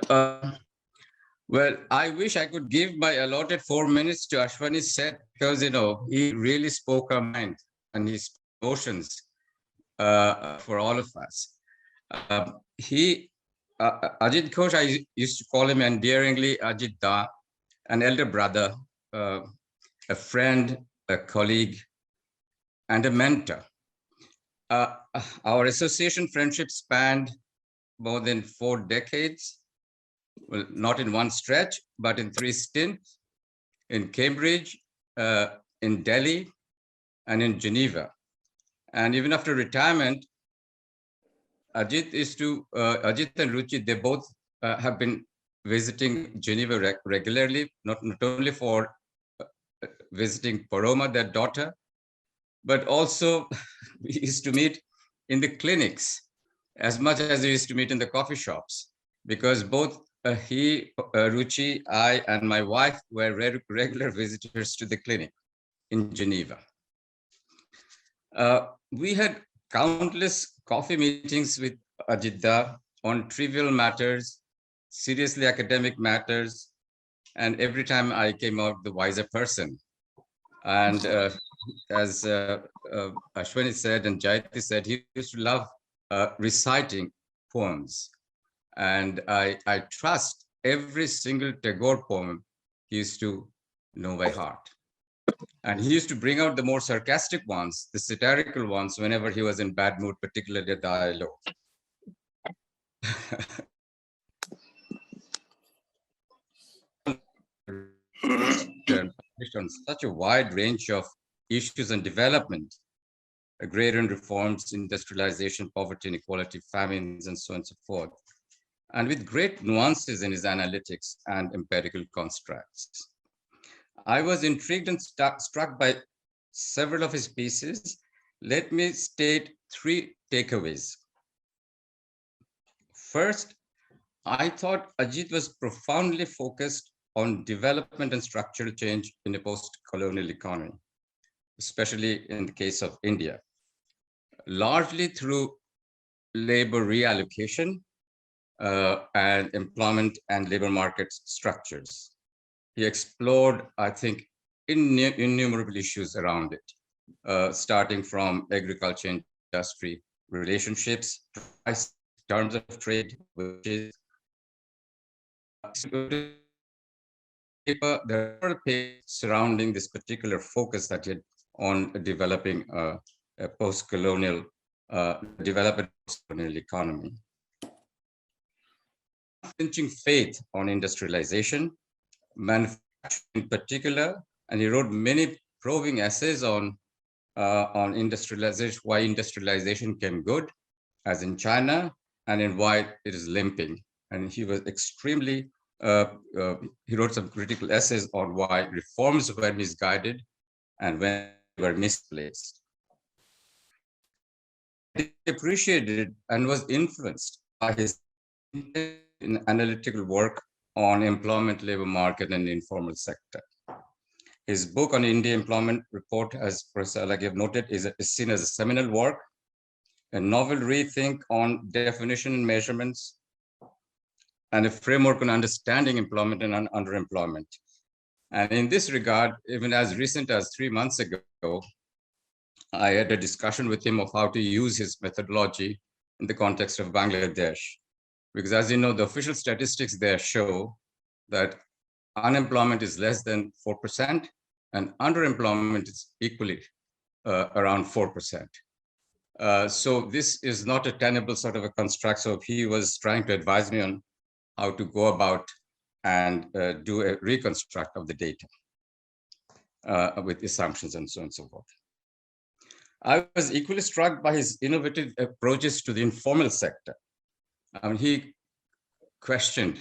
K: well, I wish I could give my allotted 4 minutes to Ashwani's set, because, he really spoke our mind and his emotions for all of us. Ajit Kr, I used to call him endearingly Ajit Da, an elder brother, a friend, a colleague, and a mentor. Our association friendship spanned more than 4 decades. Well, not in one stretch, but in 3 stints, in Cambridge, in Delhi, and in Geneva. And even after retirement, Ajit and Ruchi, they both have been visiting Geneva regularly, not only for visiting Paroma, their daughter, but also we used to meet in the clinics as much as we used to meet in the coffee shops, because both he, Ruchi, I, and my wife were regular visitors to the clinic in Geneva. We had countless coffee meetings with Ajit on trivial matters, seriously academic matters, and every time I came out the wiser person. And as Ashwani said and Jayati said, he used to love reciting poems. And I trust every single Tagore poem he used to know by heart. And he used to bring out the more sarcastic ones, the satirical ones, whenever he was in bad mood, particularly at the ILO. On such a wide range of issues and development, agrarian reforms, industrialization, poverty, inequality, famines, and so on and so forth, and with great nuances in his analytics and empirical constructs. I was intrigued and struck by several of his pieces. Let me state 3 takeaways. First, I thought Ajit was profoundly focused on development and structural change in a post-colonial economy, especially in the case of India, largely through labor reallocation and employment and labor market structures. He explored, I think, innumerable issues around it, starting from agriculture, industry, relationships, terms of trade, which is there are several pages surrounding this particular focus that he had on developing a post-colonial development post-colonial economy. Unflinching faith on industrialization, manufacturing in particular, and he wrote many probing essays on industrialization, why industrialization came good, as in China, and in why it is limping. And he was extremely, he wrote some critical essays on why reforms were misguided and when they were misplaced. He appreciated and was influenced by his analytical work on employment, labor market, and informal sector. His book on India Employment Report, as Professor Alagh have noted, is seen as a seminal work, a novel rethink on definition and measurements, and a framework on understanding employment and underemployment. And in this regard, even as recent as 3 months ago, I had a discussion with him of how to use his methodology in the context of Bangladesh. Because as you know, the official statistics there show that unemployment is less than 4% and underemployment is equally around 4%. So this is not a tenable sort of a construct. So he was trying to advise me on how to go about and do a reconstruct of the data with assumptions and so on and so forth. I was equally struck by his innovative approaches to the informal sector. He questioned,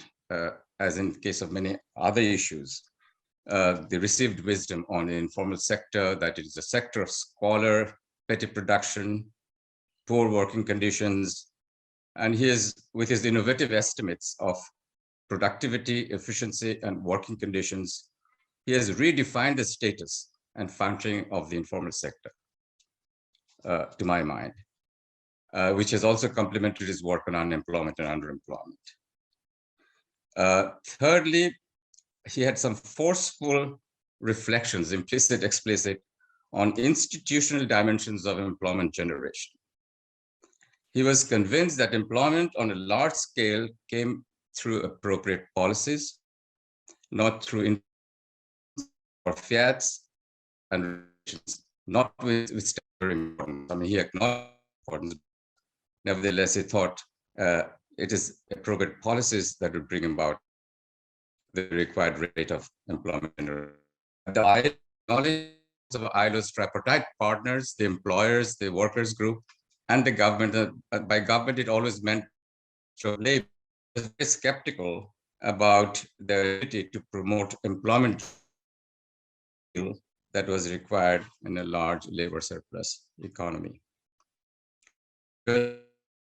K: as in the case of many other issues, the received wisdom on the informal sector, that it is a sector of squalor, petty production, poor working conditions. And he is, with his innovative estimates of productivity, efficiency, and working conditions, he has redefined the status and functioning of the informal sector, to my mind, which has also complemented his work on unemployment and underemployment. Thirdly, he had some forceful reflections, implicit, explicit, on institutional dimensions of employment generation. He was convinced that employment on a large scale came through appropriate policies, not through or fiats and not with staggering. I mean, he acknowledged importance. Nevertheless, he thought it is appropriate policies that would bring about the required rate of employment. The knowledge of ILO's tripartite partners, the employers, the workers group, and the government. By government, it always meant labor. Was very skeptical about the ability to promote employment that was required in a large labor surplus economy.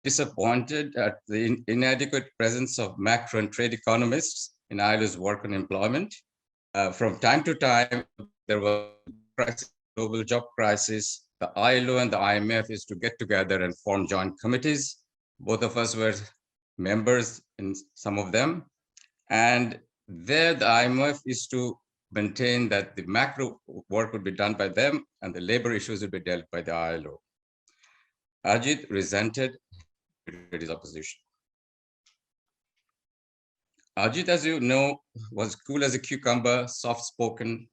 K: disappointed at the inadequate presence of macro and trade economists in ILO's work on employment. From time to time, there was a global job crisis. The ILO and the IMF used to get together and form joint committees. Both of us were members in some of them. And there the IMF used to maintain that the macro work would be done by them and the labor issues would be dealt by the ILO. Ajit resented his opposition. Ajit, as you know, was cool as a cucumber, soft-spoken.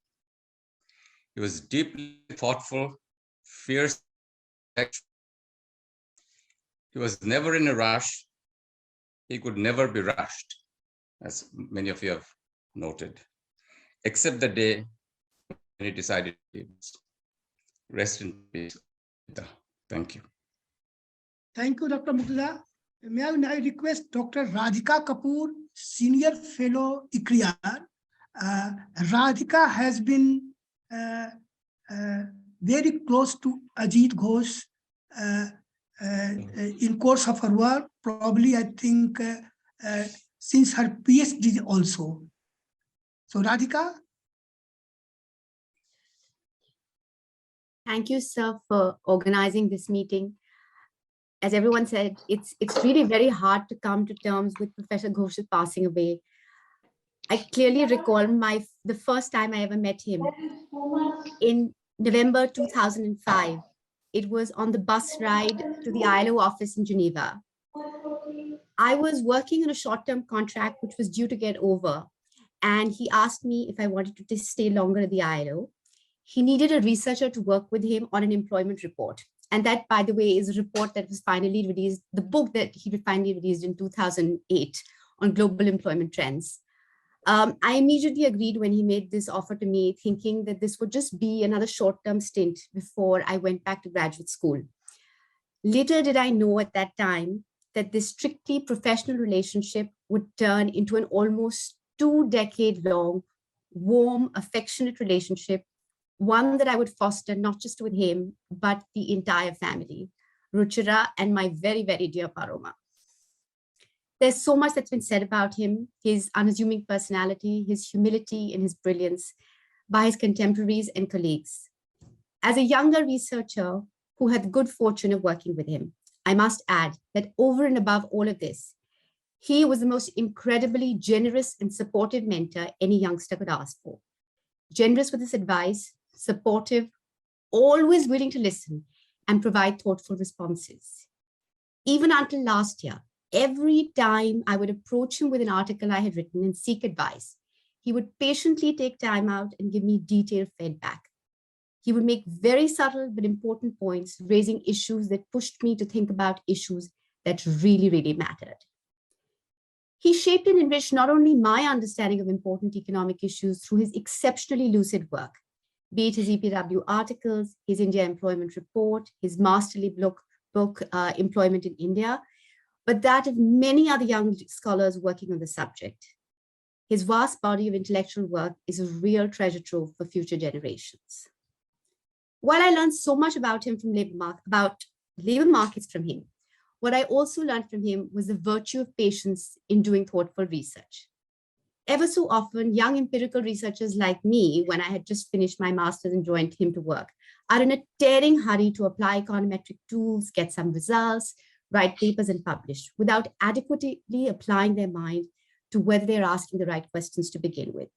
K: He was deeply thoughtful, fierce. He was never in a rush. He could never be rushed, as many of you have noted, except the day when he decided to rest in peace. Thank you.
B: Thank you, Dr. Muktada. May I now request Dr. Radhika Kapoor, Senior Fellow, ICRIAR. Radhika has been very close to Ajit Ghose in course of her work, probably I think since her Ph.D. also. So Radhika.
L: Thank you, sir, for organizing this meeting. As everyone said, it's really very hard to come to terms with Professor Ghosh passing away. I clearly recall the first time I ever met him in November 2005. It was on the bus ride to the ILO office in Geneva. I was working on a short-term contract which was due to get over, and he asked me if I wanted to stay longer at the ILO. He needed a researcher to work with him on an employment report. And that, by the way, is a report that was finally released, the book that he finally released in 2008 on global employment trends. I immediately agreed when he made this offer to me, thinking that this would just be another short-term stint before I went back to graduate school. Later did I know at that time that this strictly professional relationship would turn into an almost 2-decade-long, warm, affectionate relationship, one that I would foster not just with him, but the entire family, Ruchira and my very, very dear Paroma. There's so much that's been said about him, his unassuming personality, his humility and his brilliance by his contemporaries and colleagues. As a younger researcher who had the good fortune of working with him, I must add that over and above all of this, he was the most incredibly generous and supportive mentor any youngster could ask for. Generous with his advice, supportive, always willing to listen and provide thoughtful responses. Even until last year, every time I would approach him with an article I had written and seek advice, he would patiently take time out and give me detailed feedback. He would make very subtle but important points, raising issues that pushed me to think about issues that really, really mattered. He shaped and enriched not only my understanding of important economic issues through his exceptionally lucid work, be it his EPW articles, his India Employment Report, his masterly book Employment in India, but that of many other young scholars working on the subject. His vast body of intellectual work is a real treasure trove for future generations. While I learned so much about him from about labor markets from him, what I also learned from him was the virtue of patience in doing thoughtful research. Ever so often, young empirical researchers like me, when I had just finished my master's and joined him to work, are in a tearing hurry to apply econometric tools, get some results, write papers and publish, without adequately applying their mind to whether they're asking the right questions to begin with.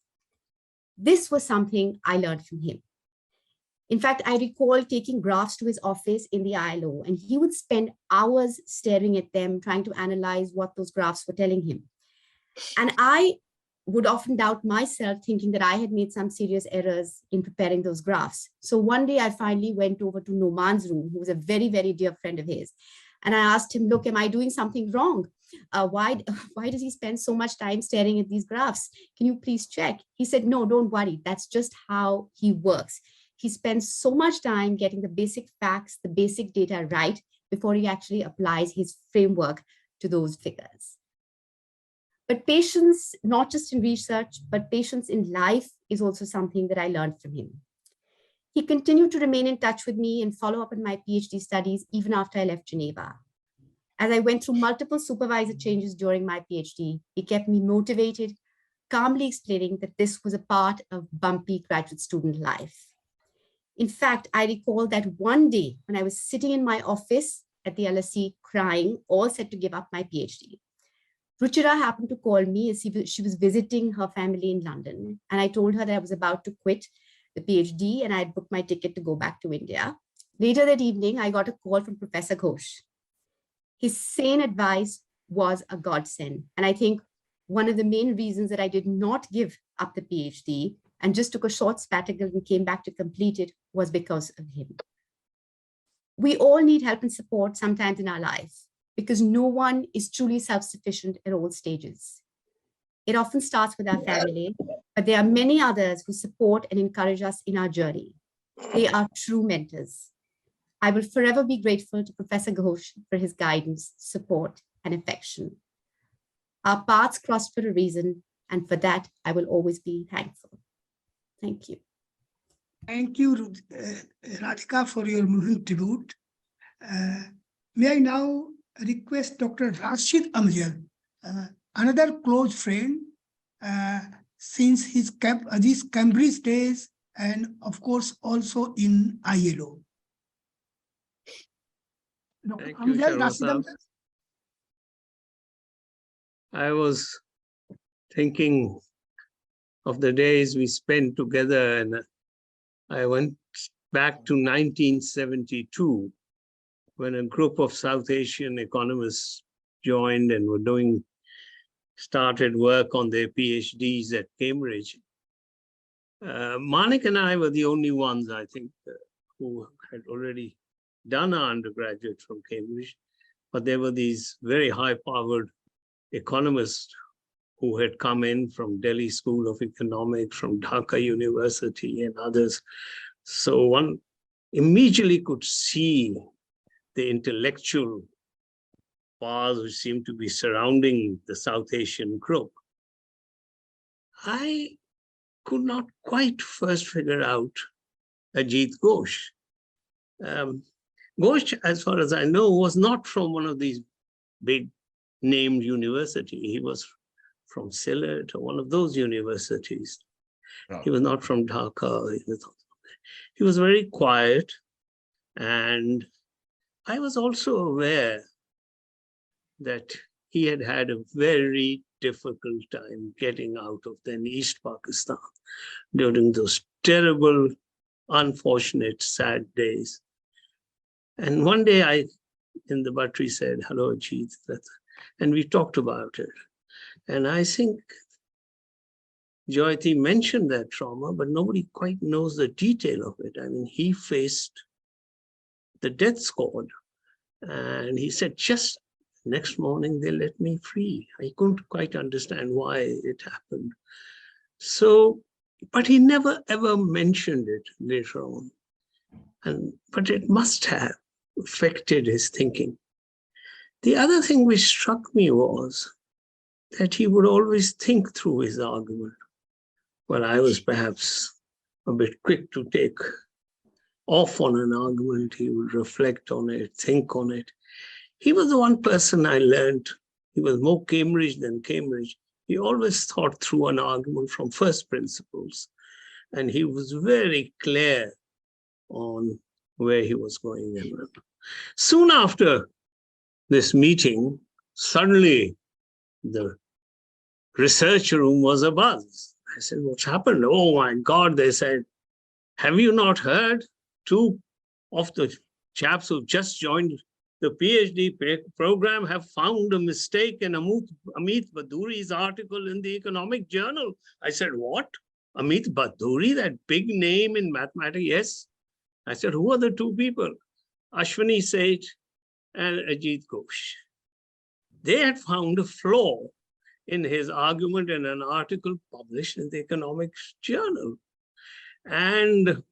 L: This was something I learned from him. In fact, I recall taking graphs to his office in the ILO, and he would spend hours staring at them, trying to analyze what those graphs were telling him. And I would often doubt myself, thinking that I had made some serious errors in preparing those graphs. So one day I finally went over to Noman's room, who was a very, very dear friend of his. And I asked him, look, am I doing something wrong? Why does he spend so much time staring at these graphs? Can you please check? He said, no, don't worry. That's just how he works. He spends so much time getting the basic facts, the basic data right before he actually applies his framework to those figures. But patience, not just in research, but patience in life is also something that I learned from him. He continued to remain in touch with me and follow up on my PhD studies even after I left Geneva. As I went through multiple supervisor changes during my PhD, he kept me motivated, calmly explaining that this was a part of bumpy graduate student life. In fact, I recall that one day when I was sitting in my office at the LSE crying, all set to give up my PhD, Ruchira happened to call me as she was visiting her family in London. And I told her that I was about to quit the PhD and I had booked my ticket to go back to India. Later that evening, I got a call from Professor Ghose. His sane advice was a godsend. And I think one of the main reasons that I did not give up the PhD and just took a short sabbatical and came back to complete it was because of him. We all need help and support sometimes in our lives because no one is truly self-sufficient at all stages. It often starts with our family, but there are many others who support and encourage us in our journey. They are true mentors. I will forever be grateful to Professor Ghose for his guidance, support, and affection. Our paths crossed for a reason, and for that, I will always be thankful. Thank you.
B: Thank you, Radhika, for your moving tribute. May I now request Dr. Rashid Amjad, another close friend since his Cambridge days and of course also in ILO.
M: Thank you, Sharwata. I was thinking of the days we spent together, and I went back to 1972 when a group of South Asian economists joined and were started work on their PhDs at Cambridge. Manik and I were the only ones, I think, who had already done our undergraduate from Cambridge, but there were these very high-powered economists who had come in from Delhi School of Economics, from Dhaka University and others. So one immediately could see the intellectual powers which seemed to be surrounding the South Asian group. I could not quite first figure out Ajit Kr. Ghose, as far as I know, was not from one of these big named universities. He was from Sylhet or one of those universities. Oh. He was not from Dhaka. He was very quiet. And I was also aware that he had had a very difficult time getting out of then East Pakistan during those terrible, unfortunate, sad days. And one day in the Bhatri said, hello, Ajit, and we talked about it. And I think Jayati mentioned that trauma, but nobody quite knows the detail of it. I mean, he faced the death squad and he said, just next morning, they let me free. I couldn't quite understand why it happened. So, but he never ever mentioned it later on. But it must have affected his thinking. The other thing which struck me was that he would always think through his argument. Well, I was perhaps a bit quick to take off on an argument. He would reflect on it, think on it. He was the one person I learned, he was more Cambridge than Cambridge. He always thought through an argument from first principles. And he was very clear on where he was going. Soon after this meeting, suddenly the research room was abuzz. I said, what's happened? Oh my God, they said, have you not heard? Two of the chaps who just joined the PhD program have found a mistake in Amit Baduri's article in the Economic Journal. I said, what? Amit Baduri, that big name in mathematics? Yes. I said, who are the two people? Ashwini Seth and Ajit Kr. They had found a flaw in his argument in an article published in the Economics Journal. And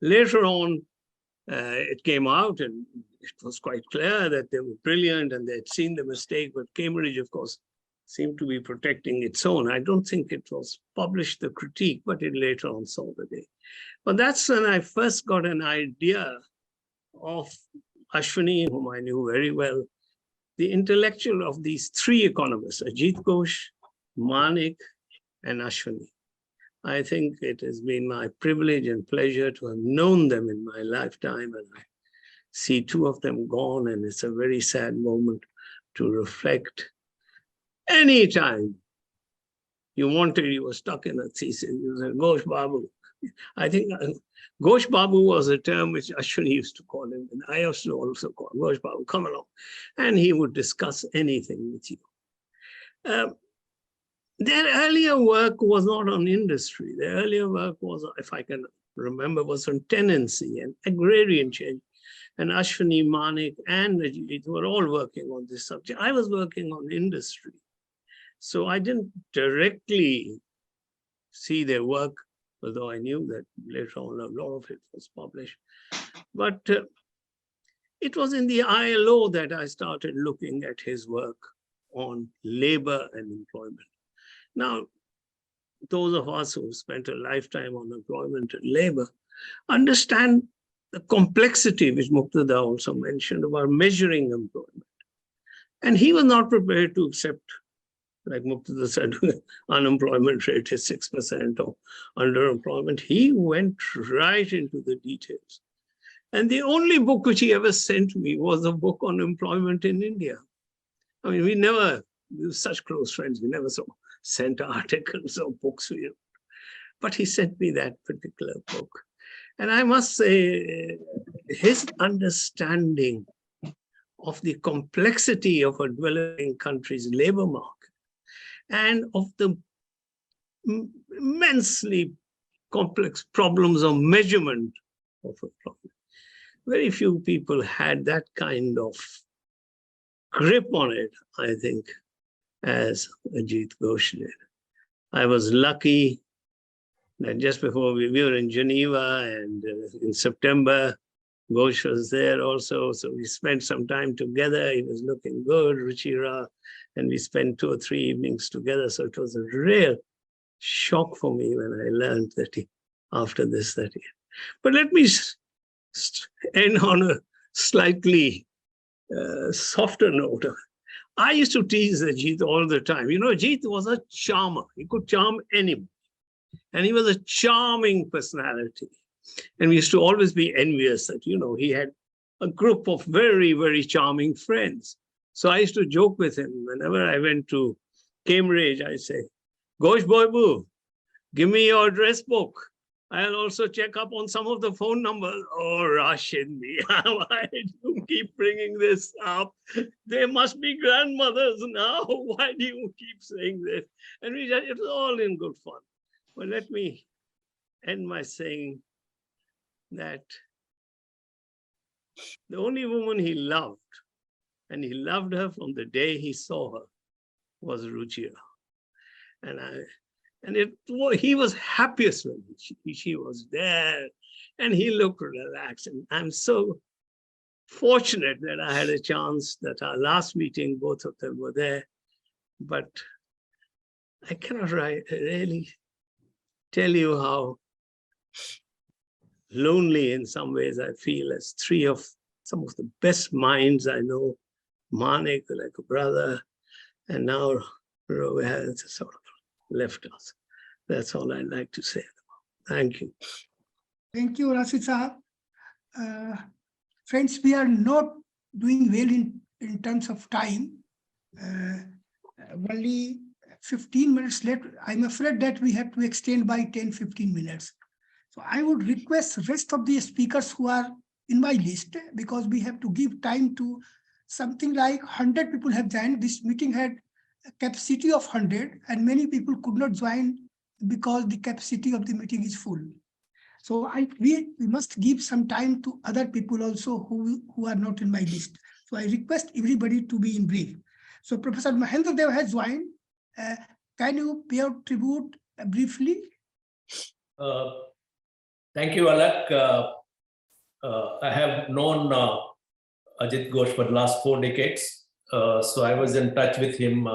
M: later on, it came out and it was quite clear that they were brilliant and they'd seen the mistake, but Cambridge, of course, seemed to be protecting its own. I don't think it was published, the critique, but it later on saw the day. But that's when I first got an idea of Ashwini, whom I knew very well, the intellectual of these three economists, Ajit Kr, Manik, and Ashwini. I think it has been my privilege and pleasure to have known them in my lifetime, and I see two of them gone, and it's a very sad moment to reflect. Anytime you wanted, you were stuck in a thesis, you said, Ghosh Babu. I think Ghosh Babu was a term which Ashwini used to call him, and I used to also call Ghosh Babu, come along. And he would discuss anything with you. Their earlier work was not on industry. Their earlier work was, if I can remember, was on tenancy and agrarian change. And Ashwini, Manik, and Ajit were all working on this subject. I was working on industry. So I didn't directly see their work, although I knew that later on a lot of it was published. But it was in the ILO that I started looking at his work on labor and employment. Now, those of us who spent a lifetime on employment and labor understand the complexity which Muqtada also mentioned about measuring employment. And he was not prepared to accept, like Muqtada said, unemployment rate is 6% or underemployment. He went right into the details. And the only book which he ever sent me was a book on employment in India. I mean, we were such close friends, we never sent articles or books to him. But he sent me that particular book. And I must say, his understanding of the complexity of a developing country's labor market and of the immensely complex problems of measurement of employment. Very few people had that kind of grip on it, I think, as Ajit Kr did. I was lucky that just before we were in Geneva, and in September, Kr was there also. So we spent some time together. He was looking good, Ruchira, and we spent 2 or 3 evenings together. So it was a real shock for me when I learned that after this, that he. But let me end on a slightly softer note. I used to tease Ajit all the time. You know, Ajit was a charmer. He could charm anyone. And he was a charming personality. And we used to always be envious that, you know, he had a group of very, very charming friends. So I used to joke with him. Whenever I went to Cambridge, I say, Ghosh Babu, give me your address book. I'll also check up on some of the phone numbers. Oh, Rashid, why do you keep bringing this up? They must be grandmothers now. Why do you keep saying this? And it was all in good fun. But let me end by saying that the only woman he loved, and he loved her from the day he saw her, was Ruchira. And he was happiest when she was there, and he looked relaxed. And I'm so fortunate that I had a chance that our last meeting, both of them were there. But I cannot really tell you how lonely in some ways I feel as some of the best minds I know, Manik, like a brother, and now Rowe has sort of left us. That's all I'd like to say. Thank you.
B: Thank you, Rashid Sahab. Friends, we are not doing well in terms of time. Only 15 minutes left. I'm afraid that we have to extend by 10-15 minutes. So I would request the rest of the speakers who are in my list, because we have to give time to something like 100 people have joined. This meeting had a capacity of 100, and many people could not join because the capacity of the meeting is full. So we must give some time to other people also who are not in my list. So I request everybody to be in brief. So Professor Mahendra Dev has joined. Can you pay out tribute briefly?
N: Thank you, Alak. I have known Ajit Kr for the last 4 decades. So I was in touch with him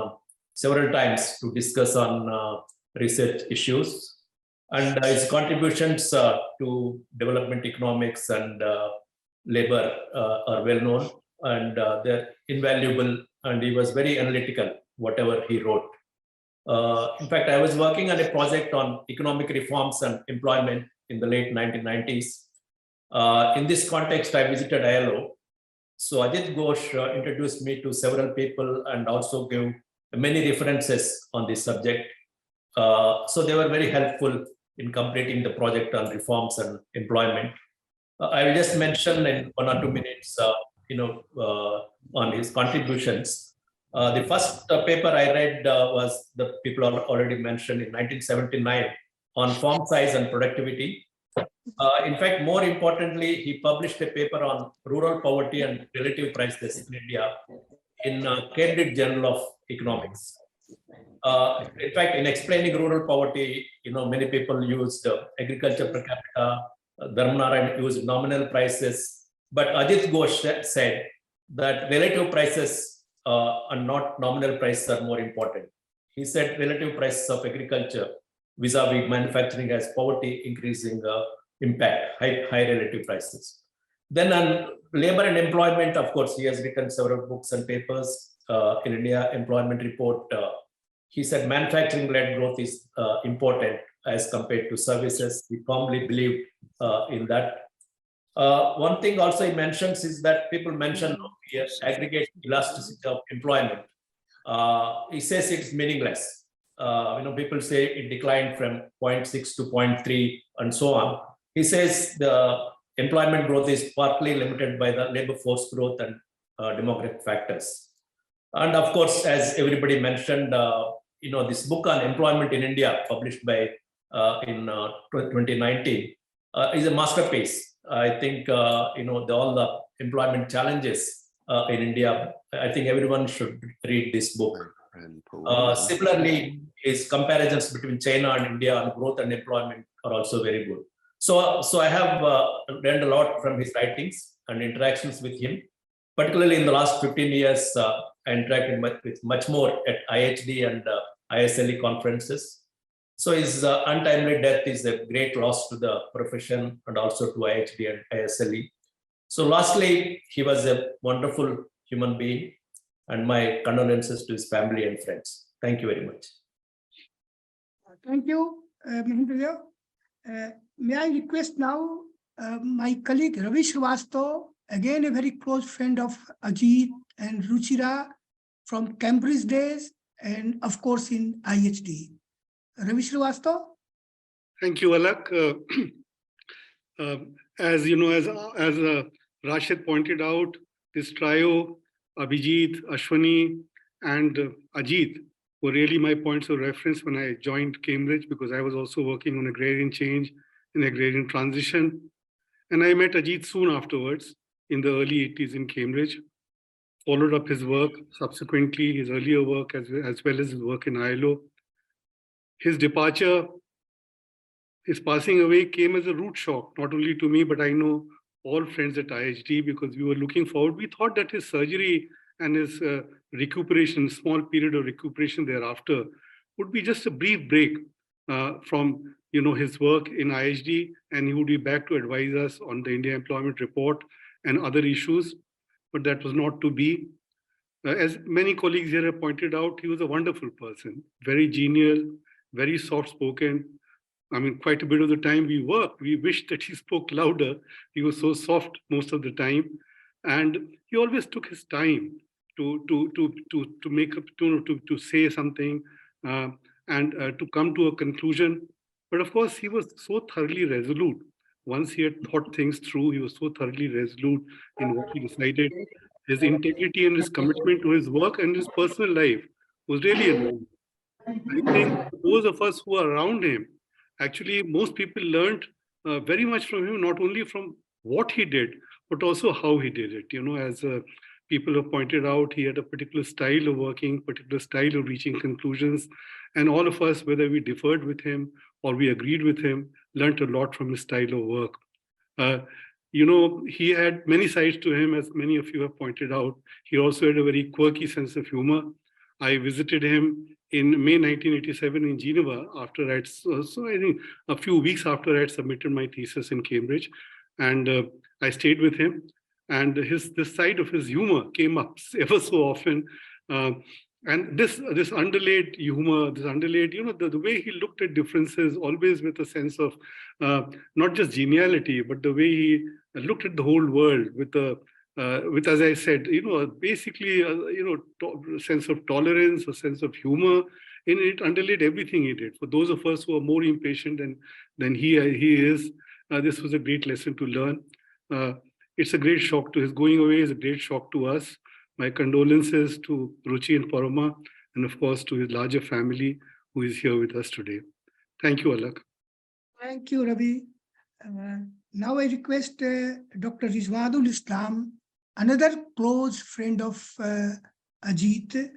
N: several times to discuss on research issues. And his contributions to development economics and labor are well known, and they're invaluable and he was very analytical, whatever he wrote. In fact, I was working on a project on economic reforms and employment in the late 1990s. In this context, I visited ILO. So Ajit Ghosh introduced me to several people and also gave many references on this subject. So they were very helpful in completing the project on reforms and employment. I will just mention in 1 or 2 minutes, on his contributions. The first paper I read was the people already mentioned in 1979 on farm size and productivity. In fact, more importantly, he published a paper on rural poverty and relative prices in India in Cambridge Journal of Economics. In fact, in explaining rural poverty, many people used agriculture per capita. Dharmanarayan used nominal prices, but Ajit Ghosh said that relative prices and not nominal prices are more important. He said relative prices of agriculture vis-a-vis manufacturing has poverty increasing impact, high relative prices. Then on labor and employment, of course, he has written several books and papers. In India Employment Report, he said manufacturing-led growth is important as compared to services. We firmly believe in that. One thing also he mentions is that people mention aggregate elasticity of employment. He says it's meaningless. People say it declined from 0.6 to 0.3 and so on. He says the employment growth is partly limited by the labor force growth and demographic factors. And of course, as everybody mentioned, this book on employment in India, published by in 2019, is a masterpiece. I think all the employment challenges in India. I think everyone should read this book. Similarly, his comparisons between China and India on growth and employment are also very good. So I have learned a lot from his writings and interactions with him. Particularly in the last 15 years, I interacted with much more at IHD and ISLE conferences. So his untimely death is a great loss to the profession and also to IHD and ISLE. So lastly, he was a wonderful human being, and my condolences to his family and friends. Thank you very much.
B: Thank you, Mahendra. May I request now my colleague Ravi Srivastava, again a very close friend of Ajit and Ruchira from Cambridge days, and of course in IHD. Ravi Srivastava.
O: Thank you, Alak. As you know, as Rashid pointed out, this trio, Abhijit, Ashwani, and Ajit, were really my points of reference when I joined Cambridge, because I was also working on agrarian change and agrarian transition. And I met Ajit soon afterwards in the early 80s in Cambridge, followed up his work subsequently, his earlier work as well as his work in ILO. His departure, his passing away came as a rude shock, not only to me, but I know all friends at IHD, because we were looking forward. We thought that his surgery and his recuperation, small period of recuperation thereafter, would be just a brief break from his work in IHD, and he would be back to advise us on the India Employment Report and other issues, but that was not to be. As many colleagues here have pointed out, he was a wonderful person, very genial, very soft-spoken. I mean, quite a bit of the time we worked, we wished that he spoke louder. He was so soft most of the time, and he always took his time to make up, to say something and to come to a conclusion. But of course, he was so thoroughly resolute. Once he had thought things through, he was so thoroughly resolute in what he decided. His integrity and his commitment to his work and his personal life was really enormous. I think those of us who are around him, actually, most people learned very much from him, not only from what he did, but also how he did it. As people have pointed out, he had a particular style of working, particular style of reaching conclusions. And all of us, whether we differed with him or we agreed with him, learned a lot from his style of work. He had many sides to him, as many of you have pointed out. He also had a very quirky sense of humor. I visited him in May 1987 in Geneva after I think a few weeks after I had submitted my thesis in Cambridge, and I stayed with him. And this side of his humor came up ever so often. And this underlaid humor, this underlaid, the way he looked at differences, always with a sense of not just geniality, but the way he looked at the whole world with as I said, basically, sense of tolerance, a sense of humor. And it underlaid everything he did. For those of us who are more impatient than he is, this was a great lesson to learn. It's a great shock to his going away, is a great shock to us. My condolences to Ruchi and Paroma, and of course to his larger family who is here with us today. Thank you, Alak.
B: Thank you, Ravi. Now I request Dr. Rizwanul Islam, another close friend of Ajit,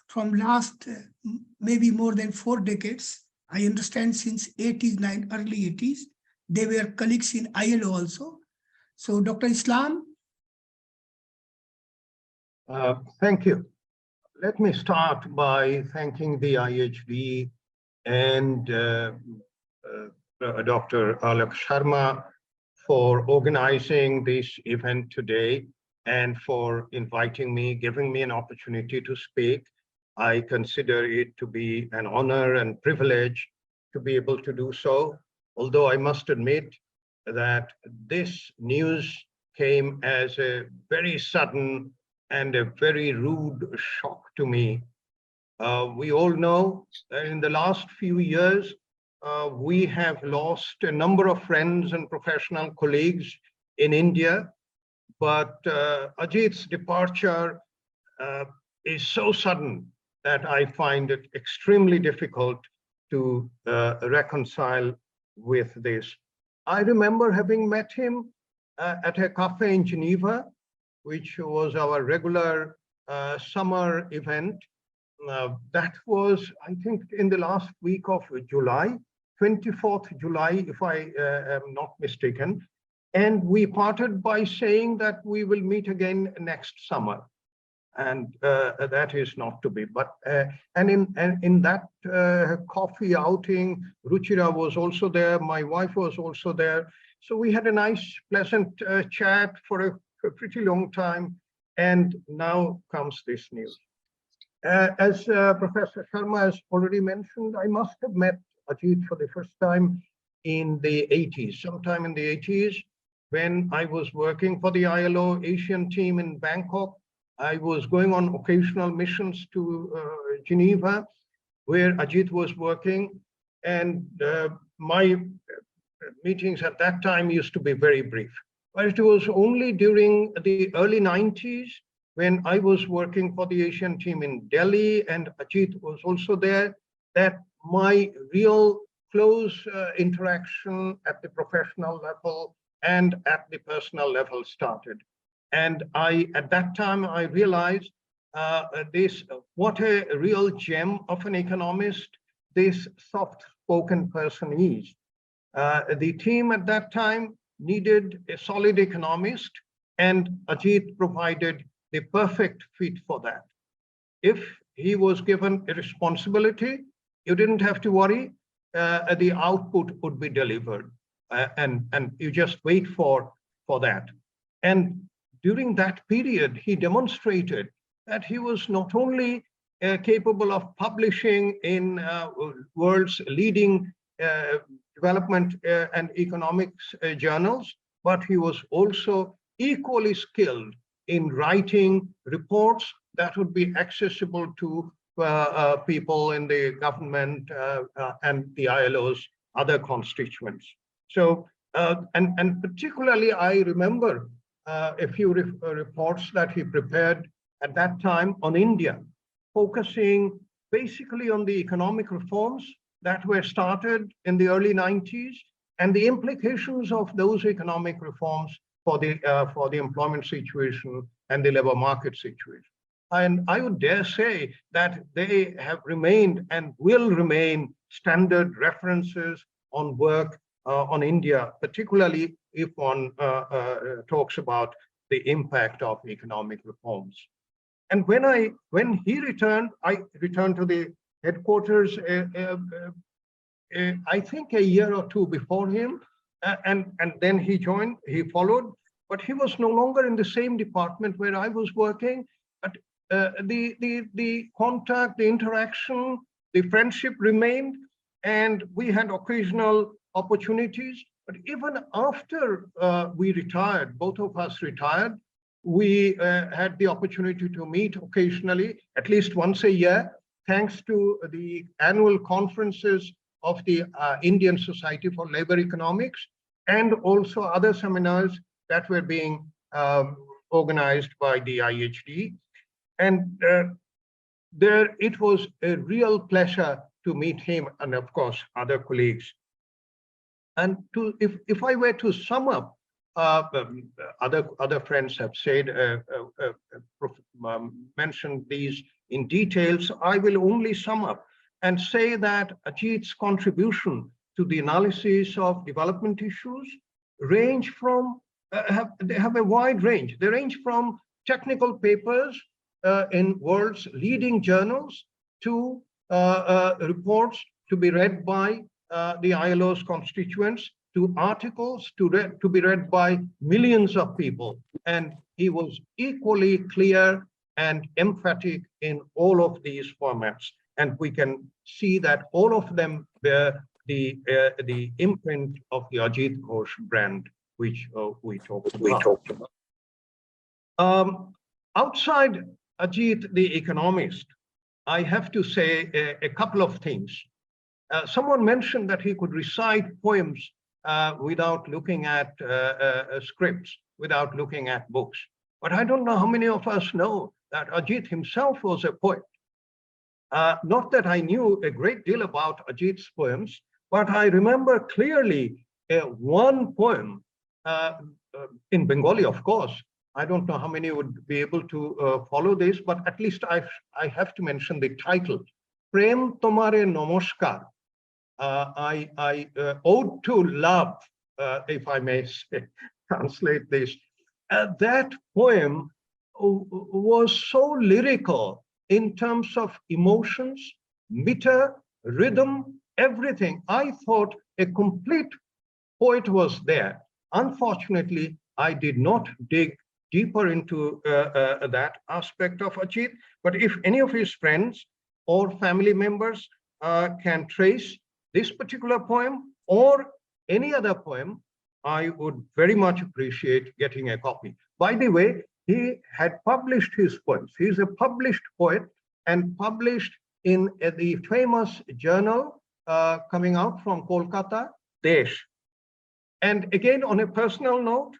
B: from last maybe more than 4 decades. I understand since early 80s, they were colleagues in ILO also. So Dr. Islam.
P: Thank you. Let me start by thanking the IHD and Dr. Alak Sharma for organizing this event today and for inviting me, giving me an opportunity to speak. I consider it to be an honor and privilege to be able to do so, although I must admit that this news came as a very sudden and a very rude shock to me. We all know that in the last few years, we have lost a number of friends and professional colleagues in India, but Ajit's departure is so sudden that I find it extremely difficult to reconcile with this. I remember having met him at a cafe in Geneva, which was our regular summer event. That was, I think, in the last week of July, 24th July, if I am not mistaken. And we parted by saying that we will meet again next summer. And that is not to be. But and in that coffee outing, Ruchira was also there. My wife was also there. So we had a nice, pleasant chat for a pretty long time. And now comes this news. As Professor Sharma has already mentioned, I must have met Ajit for the first time in the 80s, sometime in the 80s, when I was working for the ILO Asian team in Bangkok. I was going on occasional missions to Geneva, where Ajit was working. And my meetings at that time used to be very brief. But it was only during the early 90s when I was working for the Asian team in Delhi and Ajit was also there, that my real close interaction at the professional level and at the personal level started. And at that time, I realized what a real gem of an economist this soft-spoken person is. The team at that time needed a solid economist, and Ajit provided the perfect fit for that. If he was given a responsibility, you didn't have to worry, the output would be delivered, and you just wait for that. And during that period, he demonstrated that he was not only capable of publishing in world's leading development and economics journals, but he was also equally skilled in writing reports that would be accessible to people in the government and the ILO's other constituents. So, and particularly I remember a few reports that he prepared at that time on India, focusing basically on the economic reforms that were started in the early 90s and the implications of those economic reforms for the employment situation and the labor market situation. And I would dare say that they have remained and will remain standard references on work on India, particularly if one talks about the impact of economic reforms. And when he returned, I returned to the headquarters, I think a year or two before him, and then he followed. but he was no longer in the same department where I was working. But the contact, the interaction, the friendship remained, and we had occasional opportunities. But even after we retired, both of us retired, we had the opportunity to meet occasionally, at least once a year, thanks to the annual conferences of the Indian Society for Labor Economics, and also other seminars that were being organized by the IHD. And there it was a real pleasure to meet him and, of course, other colleagues. And if I were to sum up, other friends have said, mentioned these in details, I will only sum up and say that Ajit's contribution to the analysis of development issues range from, they have a wide range. They range from technical papers in world's leading journals to reports to be read by the ILO's constituents, to articles to be read by millions of people. And he was equally clear and emphatic in all of these formats. And we can see that all of them bear the imprint of the Ajit Ghosh brand, which we talked about. Outside Ajit, the economist, I have to say a couple of things. Someone mentioned that he could recite poems without looking at scripts, without looking at books. But I don't know how many of us know that Ajit himself was a poet. Not that I knew a great deal about Ajit's poems, but I remember clearly one poem in Bengali, of course. I don't know how many would be able to follow this, but at least I have to mention the title, Prem Tomare Namaskar. I ode to love, if I may say, translate this. That poem was so lyrical in terms of emotions, meter, rhythm, everything. I thought a complete poet was there. Unfortunately, I did not dig deeper into that aspect of Ajit. But if any of his friends or family members can trace this particular poem or any other poem, I would very much appreciate getting a copy. By the way, he had published his poems. He's a published poet and published in the famous journal coming out from Kolkata, Desh. And again, on a personal note,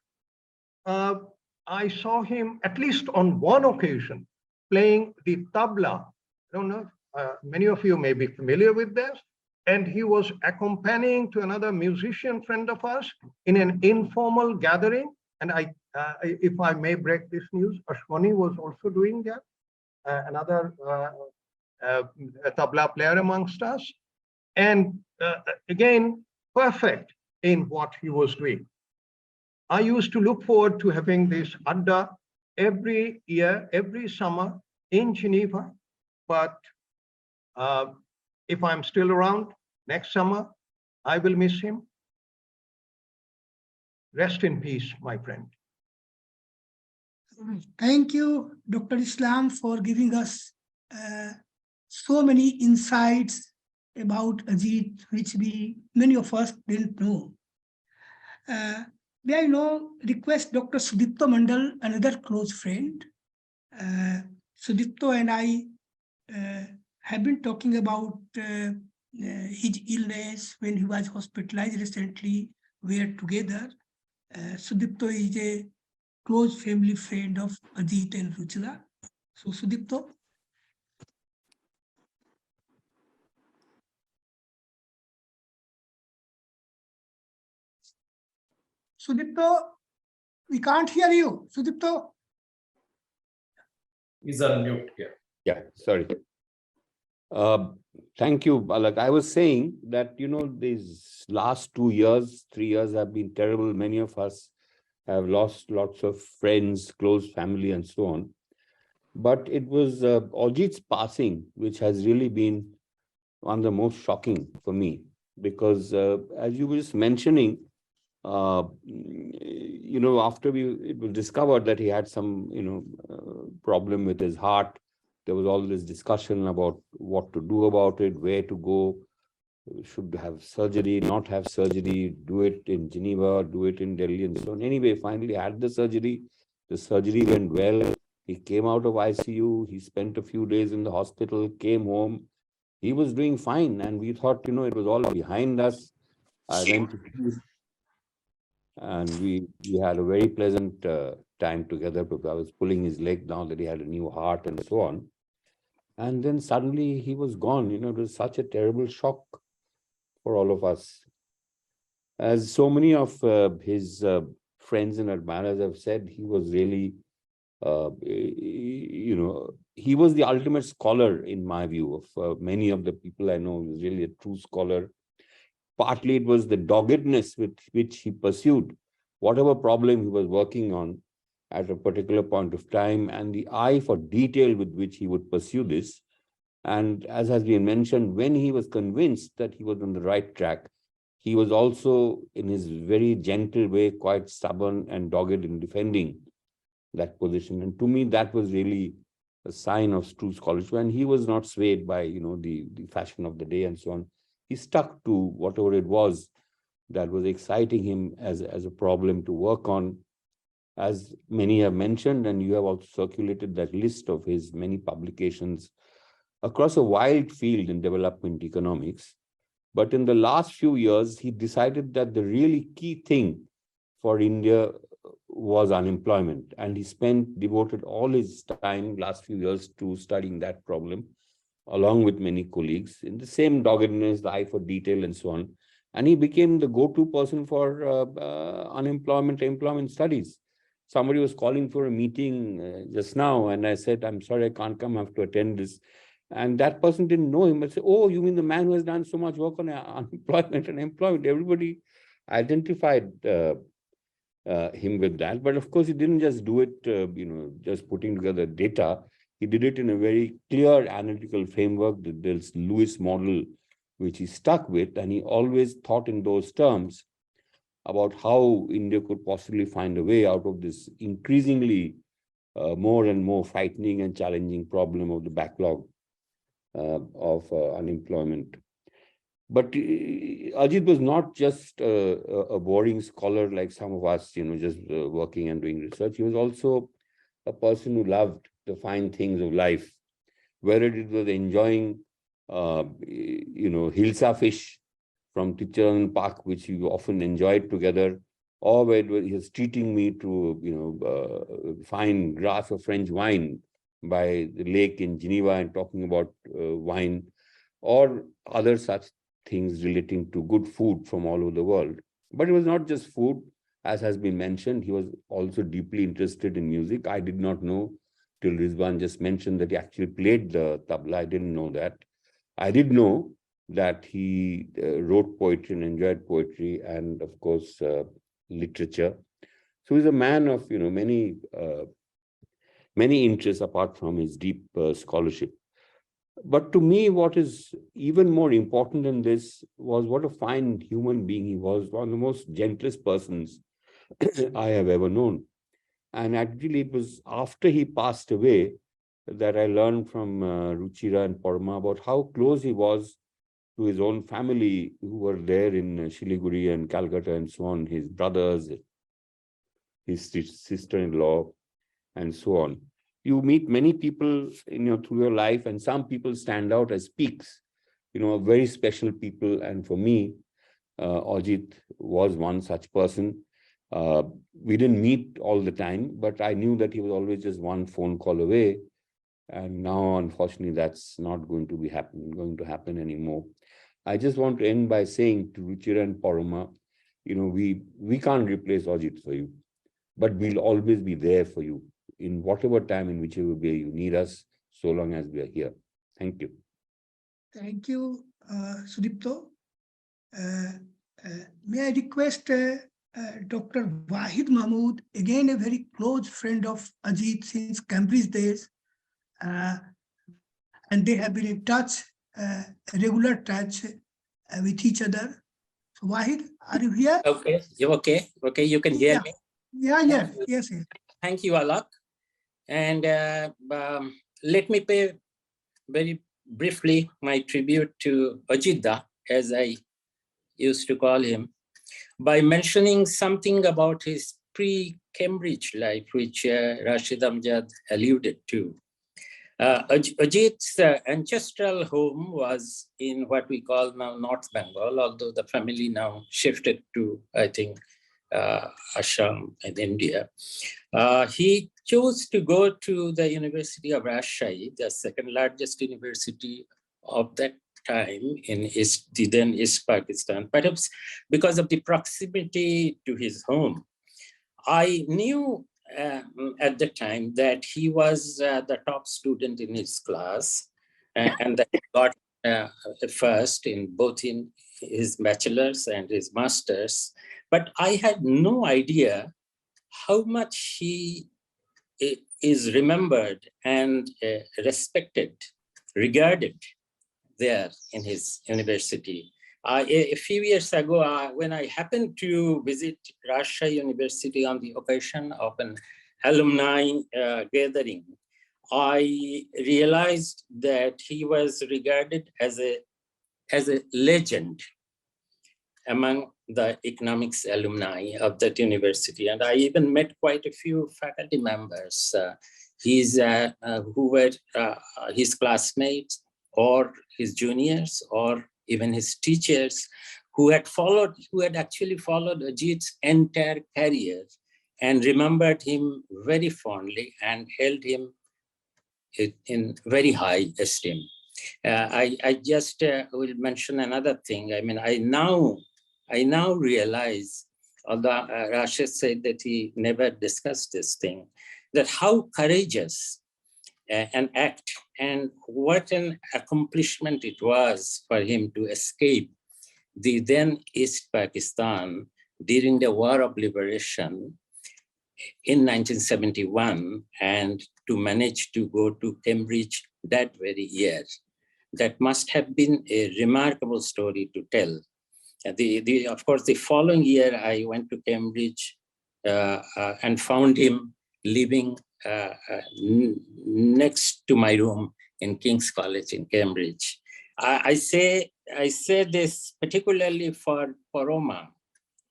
P: I saw him at least on one occasion playing the tabla. I don't know, many of you may be familiar with this. And he was accompanying to another musician friend of ours in an informal gathering. And if I may break this news, Ashwani was also doing that, another tabla player amongst us. And again, perfect in what he was doing. I used to look forward to having this adda every year, every summer in Geneva. But if I'm still around next summer, I will miss him. Rest in peace, my friend.
B: Thank you, Dr. Islam, for giving us so many insights about Ajit, which many of us didn't know. May I now request Dr. Sudipto Mandal, another close friend. Sudipto and I have been talking about his illness when he was hospitalized recently. We are together. Sudipto is a close family friend of Ajit and Ruchira. So Sudipto. Sudipto, we can't hear you. Sudipto.
N: He's on mute.
Q: Yeah, sorry. Thank you, Balak. I was saying that, these last 2 years, 3 years have been terrible. Many of us have lost lots of friends, close family, and so on. But it was Ajit's passing, which has really been one of the most shocking for me, because as you were just mentioning, after it was discovered that he had some, problem with his heart, there was all this discussion about what to do about it, where to go, should have surgery, not have surgery, do it in Geneva, do it in Delhi, and so on. Anyway, finally had the surgery. The surgery went well. He came out of ICU. He spent a few days in the hospital, came home. He was doing fine. And we thought, it was all behind us. I went to him and we had a very pleasant time together, because I was pulling his leg now that he had a new heart and so on. And then suddenly he was gone. It was such a terrible shock for all of us. As so many of his friends and admirers have said, he was really, he was the ultimate scholar in my view of many of the people I know. He was really a true scholar. Partly it was the doggedness with which he pursued whatever problem he was working on at a particular point of time, and the eye for detail with which he would pursue this. And as has been mentioned, when he was convinced that he was on the right track, he was also, in his very gentle way, quite stubborn and dogged in defending that position. And to me, that was really a sign of true scholarship. And he was not swayed by, the fashion of the day and so on. He stuck to whatever it was that was exciting him as a problem to work on. As many have mentioned, and you have also circulated that list of his many publications across a wide field in development economics. But in the last few years, he decided that the really key thing for India was unemployment. And he devoted all his time last few years to studying that problem, along with many colleagues, in the same doggedness, the eye for detail and so on. And he became the go-to person for employment studies. Somebody was calling for a meeting just now, and I said, I'm sorry, I can't come, I have to attend this. And that person didn't know him, but said, oh, you mean the man who has done so much work on unemployment and employment? Everybody identified him with that. But of course, he didn't just do it, just putting together data. He did it in a very clear analytical framework, this Lewis model, which he stuck with. And he always thought in those terms about how India could possibly find a way out of this increasingly more and more frightening and challenging problem of the backlog of unemployment. But Ajit was not just a boring scholar like some of us, just working and doing research. He was also a person who loved the fine things of life, whether it was enjoying, hilsa fish from Ticharan Park, which we often enjoyed together, or whether he was treating me to, fine glass of French wine by the lake in Geneva and talking about wine, or other such things relating to good food from all over the world. But it was not just food, as has been mentioned. He was also deeply interested in music. I did not know till Rizwan just mentioned that he actually played the tabla. I didn't know that. I did know that he wrote poetry and enjoyed poetry, and of course, literature. So he's a man of many interests apart from his deep scholarship. But to me, what is even more important than this was what a fine human being he was, one of the most gentlest persons I have ever known. And actually, it was after he passed away that I learned from Ruchira and Parma about how close he was to his own family who were there in Siliguri and Calcutta and so on, his brothers, his sister-in-law, and so on. You meet many people through your life, and some people stand out as peaks, very special people. And for me, Ajit was one such person. We didn't meet all the time, but I knew that he was always just one phone call away. And now, unfortunately, that's not going to happen anymore. I just want to end by saying to Ruchira and Parma, we can't replace Ajit for you, but we'll always be there for you in whatever time, in whichever way you need us, so long as we are here. Thank you.
B: Thank you, Sudipto. May I request Dr. Wahid Mahmood, again a very close friend of Ajit since Cambridge days, and they have been in touch, regular touch with each other. So Wahid, are you here?
R: Okay, you okay? Okay, you can hear me?
B: Yes. Yes.
R: Thank you, Alak. And let me pay very briefly my tribute to Ajit Da, as I used to call him, by mentioning something about his pre-Cambridge life, which Rashid Amjad alluded to. Ajit's ancestral home was in what we call now North Bengal, although the family now shifted to, I think, Assam in India. He chose to go to the University of Rajshahi, the second largest university of that time in the then East Pakistan, perhaps because of the proximity to his home. I knew at the time that he was the top student in his class and that he got first in both in his bachelor's and his master's. But I had no idea how much he is remembered and respected, regarded there in his university. A few years ago, when I happened to visit Rajshahi University on the occasion of an alumni gathering, I realized that he was regarded as a legend among the economics alumni of that university. And I even met quite a few faculty members who were his classmates or his juniors or even his teachers who had actually followed Ajit's entire career and remembered him very fondly and held him in very high esteem. I just will mention another thing. I mean, I now realize, although Rashid said that he never discussed this thing, that how courageous an act and what an accomplishment it was for him to escape the then East Pakistan during the War of Liberation in 1971 and to manage to go to Cambridge that very year. That must have been a remarkable story to tell. Of course, the following year, I went to Cambridge and found him living next to my room in King's College in Cambridge. I say this particularly for Roma,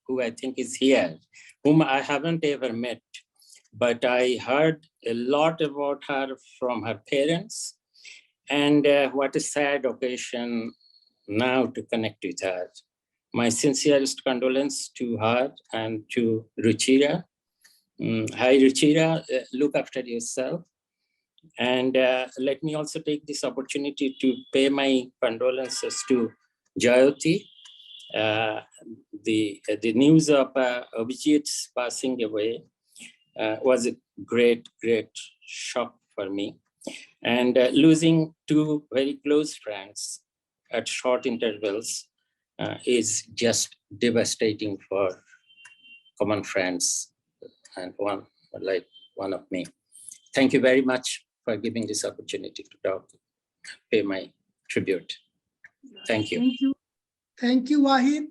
R: who I think is here, whom I haven't ever met, but I heard a lot about her from her parents, and what a sad occasion now to connect with her. My sincerest condolence to her and to Ruchira. Hi, Ruchira, look after yourself. And let me also take this opportunity to pay my condolences to Jayoti. The news of Abhijit's passing away was a great shock for me. And losing two very close friends at short intervals is just devastating for common friends and one of me. Thank you very much for giving this opportunity to talk, pay my tribute. Thank you.
B: Thank you, Wahid.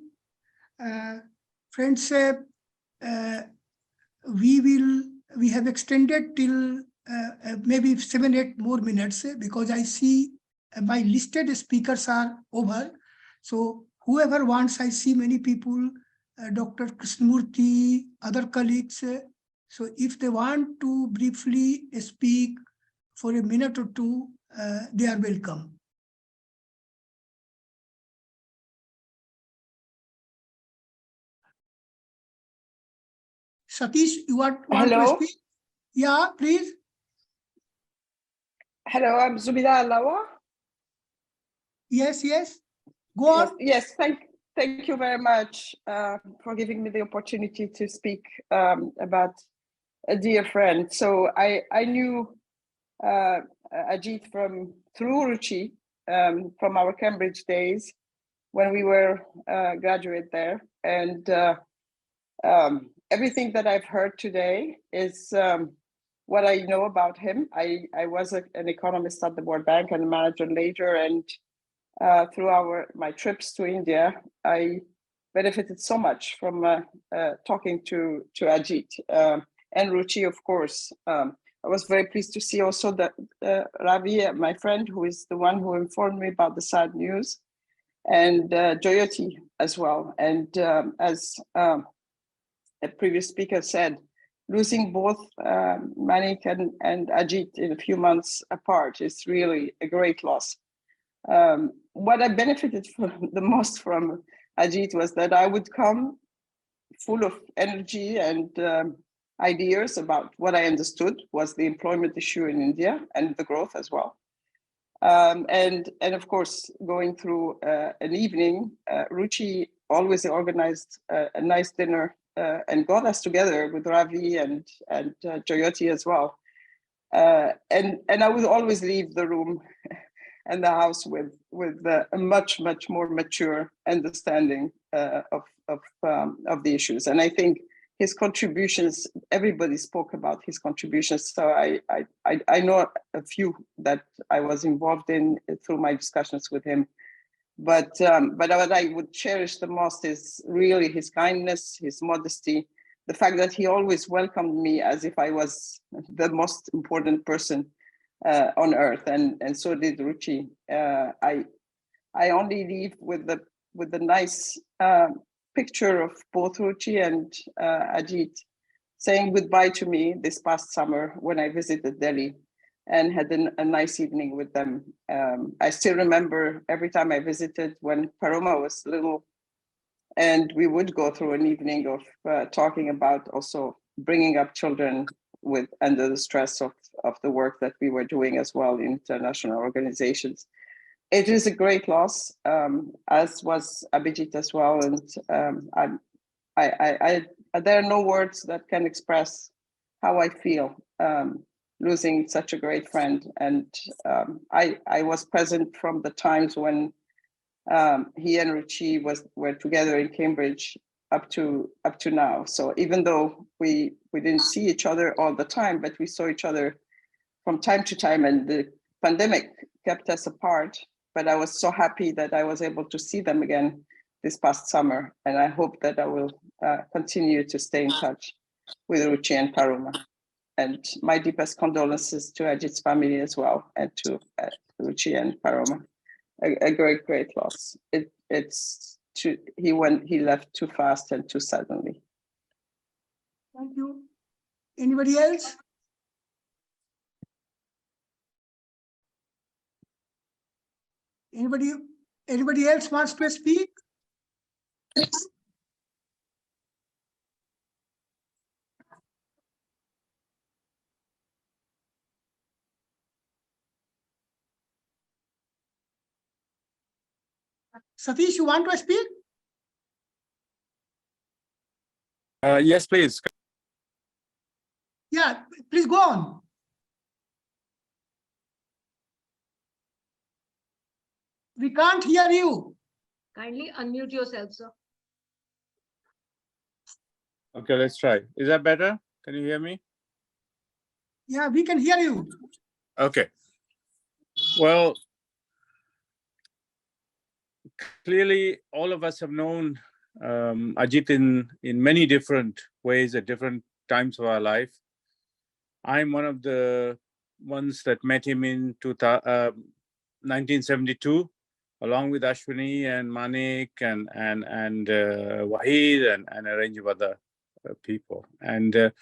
B: Friends, we have extended till maybe 7-8 more minutes because I see my listed speakers are over. So whoever wants, I see many people, Dr. Krishnamurthy, other colleagues. So if they want to briefly speak for a minute or two, they are welcome. Satish, you want to speak? Yeah, please.
S: Hello, I'm Zubida Alawa.
B: Yes. Go on.
S: Yes, thank you very much for giving me the opportunity to speak about a dear friend. So I knew Ajit through Ruchi from our Cambridge days when we were graduate there. And everything that I've heard today is what I know about him. I was an economist at the World Bank and a manager later, and through my trips to India, I benefited so much from talking to Ajit and Ruchi, of course. I was very pleased to see also that Ravi, my friend, who is the one who informed me about the sad news, and Jayoti as well. And as a previous speaker said, losing both Manik and Ajit in a few months apart is really a great loss. What I benefited the most from Ajit was that I would come full of energy and ideas about what I understood was the employment issue in India and the growth as well. And of course, going through an evening, Ruchi always organized a nice dinner and got us together with Ravi and Jayoti as well. And I would always leave the room and the house with a much more mature understanding of the issues. And I think his contributions, everybody spoke about his contributions. So I know a few that I was involved in through my discussions with him. But what I would cherish the most is really his kindness, his modesty, the fact that he always welcomed me as if I was the most important person on earth, and so did Ruchi. I only leave with the nice picture of both Ruchi and Ajit saying goodbye to me this past summer when I visited Delhi and had a nice evening with them. I still remember every time I visited when Paroma was little, and we would go through an evening of talking about also bringing up children under the stress of the work that we were doing as well in international organizations. It is a great loss, as was Abhijit as well, and there are no words that can express how I feel losing such a great friend. And I was present from the times when he and Ruchi were together in Cambridge up to now. So even though we didn't see each other all the time, but we saw each other from time to time, and the pandemic kept us apart. But I was so happy that I was able to see them again this past summer, and I hope that I will continue to stay in touch with Ruchi and Paroma. And my deepest condolences to Ajit's family as well, and to Ruchi and Paroma. A great loss. He left too fast and too suddenly.
B: Thank you. Anybody else? Anybody else wants to speak? Satish, you want to speak?
T: Yes, please.
B: Yeah, please go on. We can't hear you.
A: Kindly unmute yourself, sir.
T: Okay, let's try. Is that better? Can you hear me?
B: Yeah, we can hear you.
T: Okay. Well, clearly all of us have known Ajit in many different ways at different times of our life. I'm one of the ones that met him in 1972, along with Ashwini and Manik and Wahid and a range of other people. And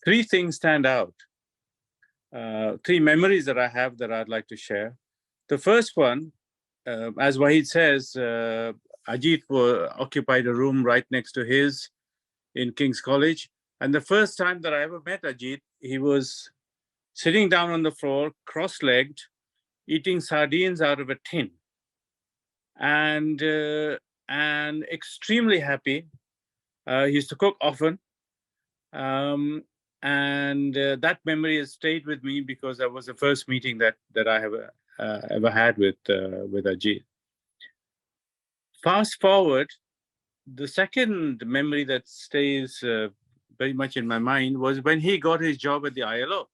T: three things stand out. Three memories that I have that I'd like to share. The first one, as Wahid says, Ajit occupied a room right next to his in King's College. And the first time that I ever met Ajit, he was sitting down on the floor, cross-legged, eating sardines out of a tin, and extremely happy. He used to cook often. And that memory has stayed with me because that was the first meeting that I have ever had with Ajit. Fast forward, the second memory that stays very much in my mind was when he got his job at the ILO.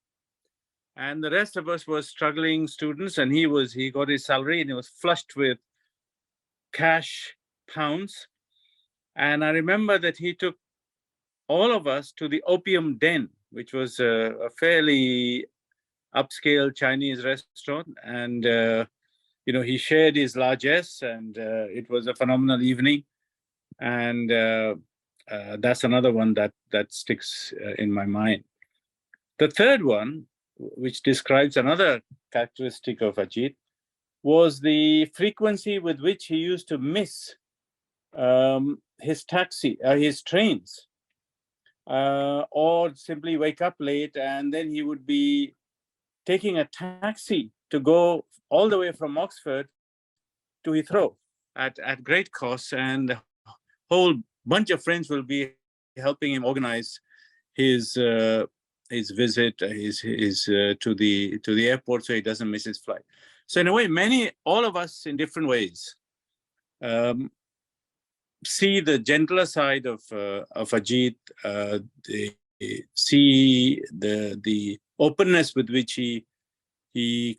T: And the rest of us were struggling students, and he got his salary and he was flushed with cash pounds. And I remember that he took all of us to the Opium Den, which was a fairly upscale Chinese restaurant. And, you know, he shared his largesse, and it was a phenomenal evening. And that's another one that sticks in my mind. The third one, which describes another characteristic of Ajit, was the frequency with which he used to miss his trains, or simply wake up late, and then he would be taking a taxi to go all the way from Oxford to Heathrow at great cost, and a whole bunch of friends will be helping him organize his visit to the airport, so he doesn't miss his flight. So in a way, all of us in different ways see the gentler side of Ajit, see the openness with which he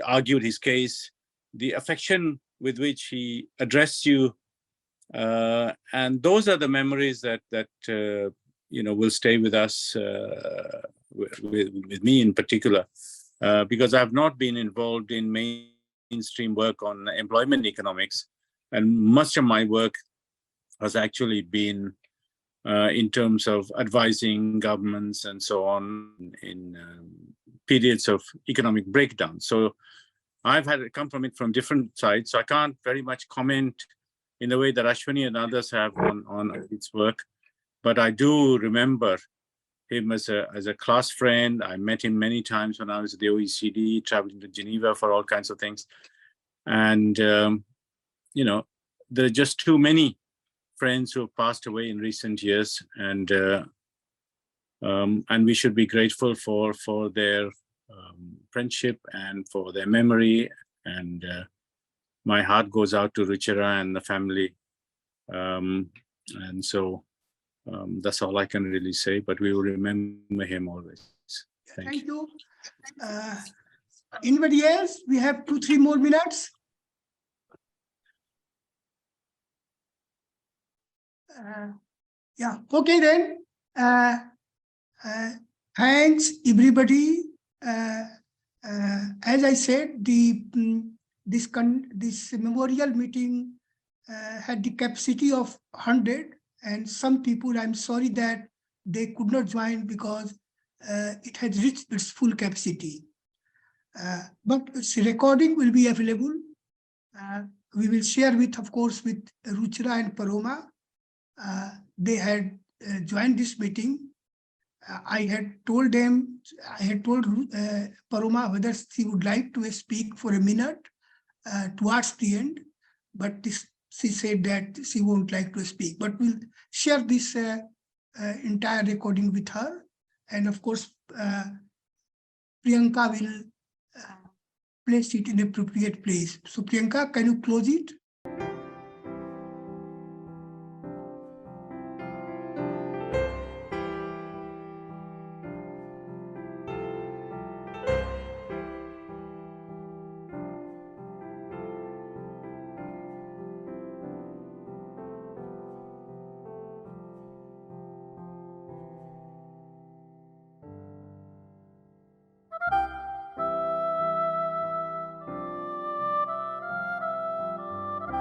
T: argued his case, the affection with which he addressed you, and those are the memories that you know, will stay with us, with me in particular, because I've not been involved in mainstream work on employment economics, and much of my work has actually been in terms of advising governments and so on in periods of economic breakdown. So I've had it come from it from different sides, so I can't very much comment in the way that Ashwani and others have on its work. But I do remember him as a class friend. I met him many times when I was at the OECD, traveling to Geneva for all kinds of things. And, you know, there are just too many friends who have passed away in recent years. And we should be grateful for their friendship and for their memory. And my heart goes out to Ruchira and the family. And so, that's all I can really say, but we will remember him always. Thank you.
B: Anybody else? We have 2-3 more minutes. Yeah, okay then. Thanks everybody. As I said, this memorial meeting had the capacity of 100. And some people, I'm sorry that they could not join because it had reached its full capacity. But its recording will be available. We will share of course, with Ruchira and Paroma. They had joined this meeting. I had told Paroma whether she would like to speak for a minute towards the end, but she said that she won't like to speak, but we'll share this entire recording with her. And of course, Priyanka will place it in appropriate place. So Priyanka, can you close it?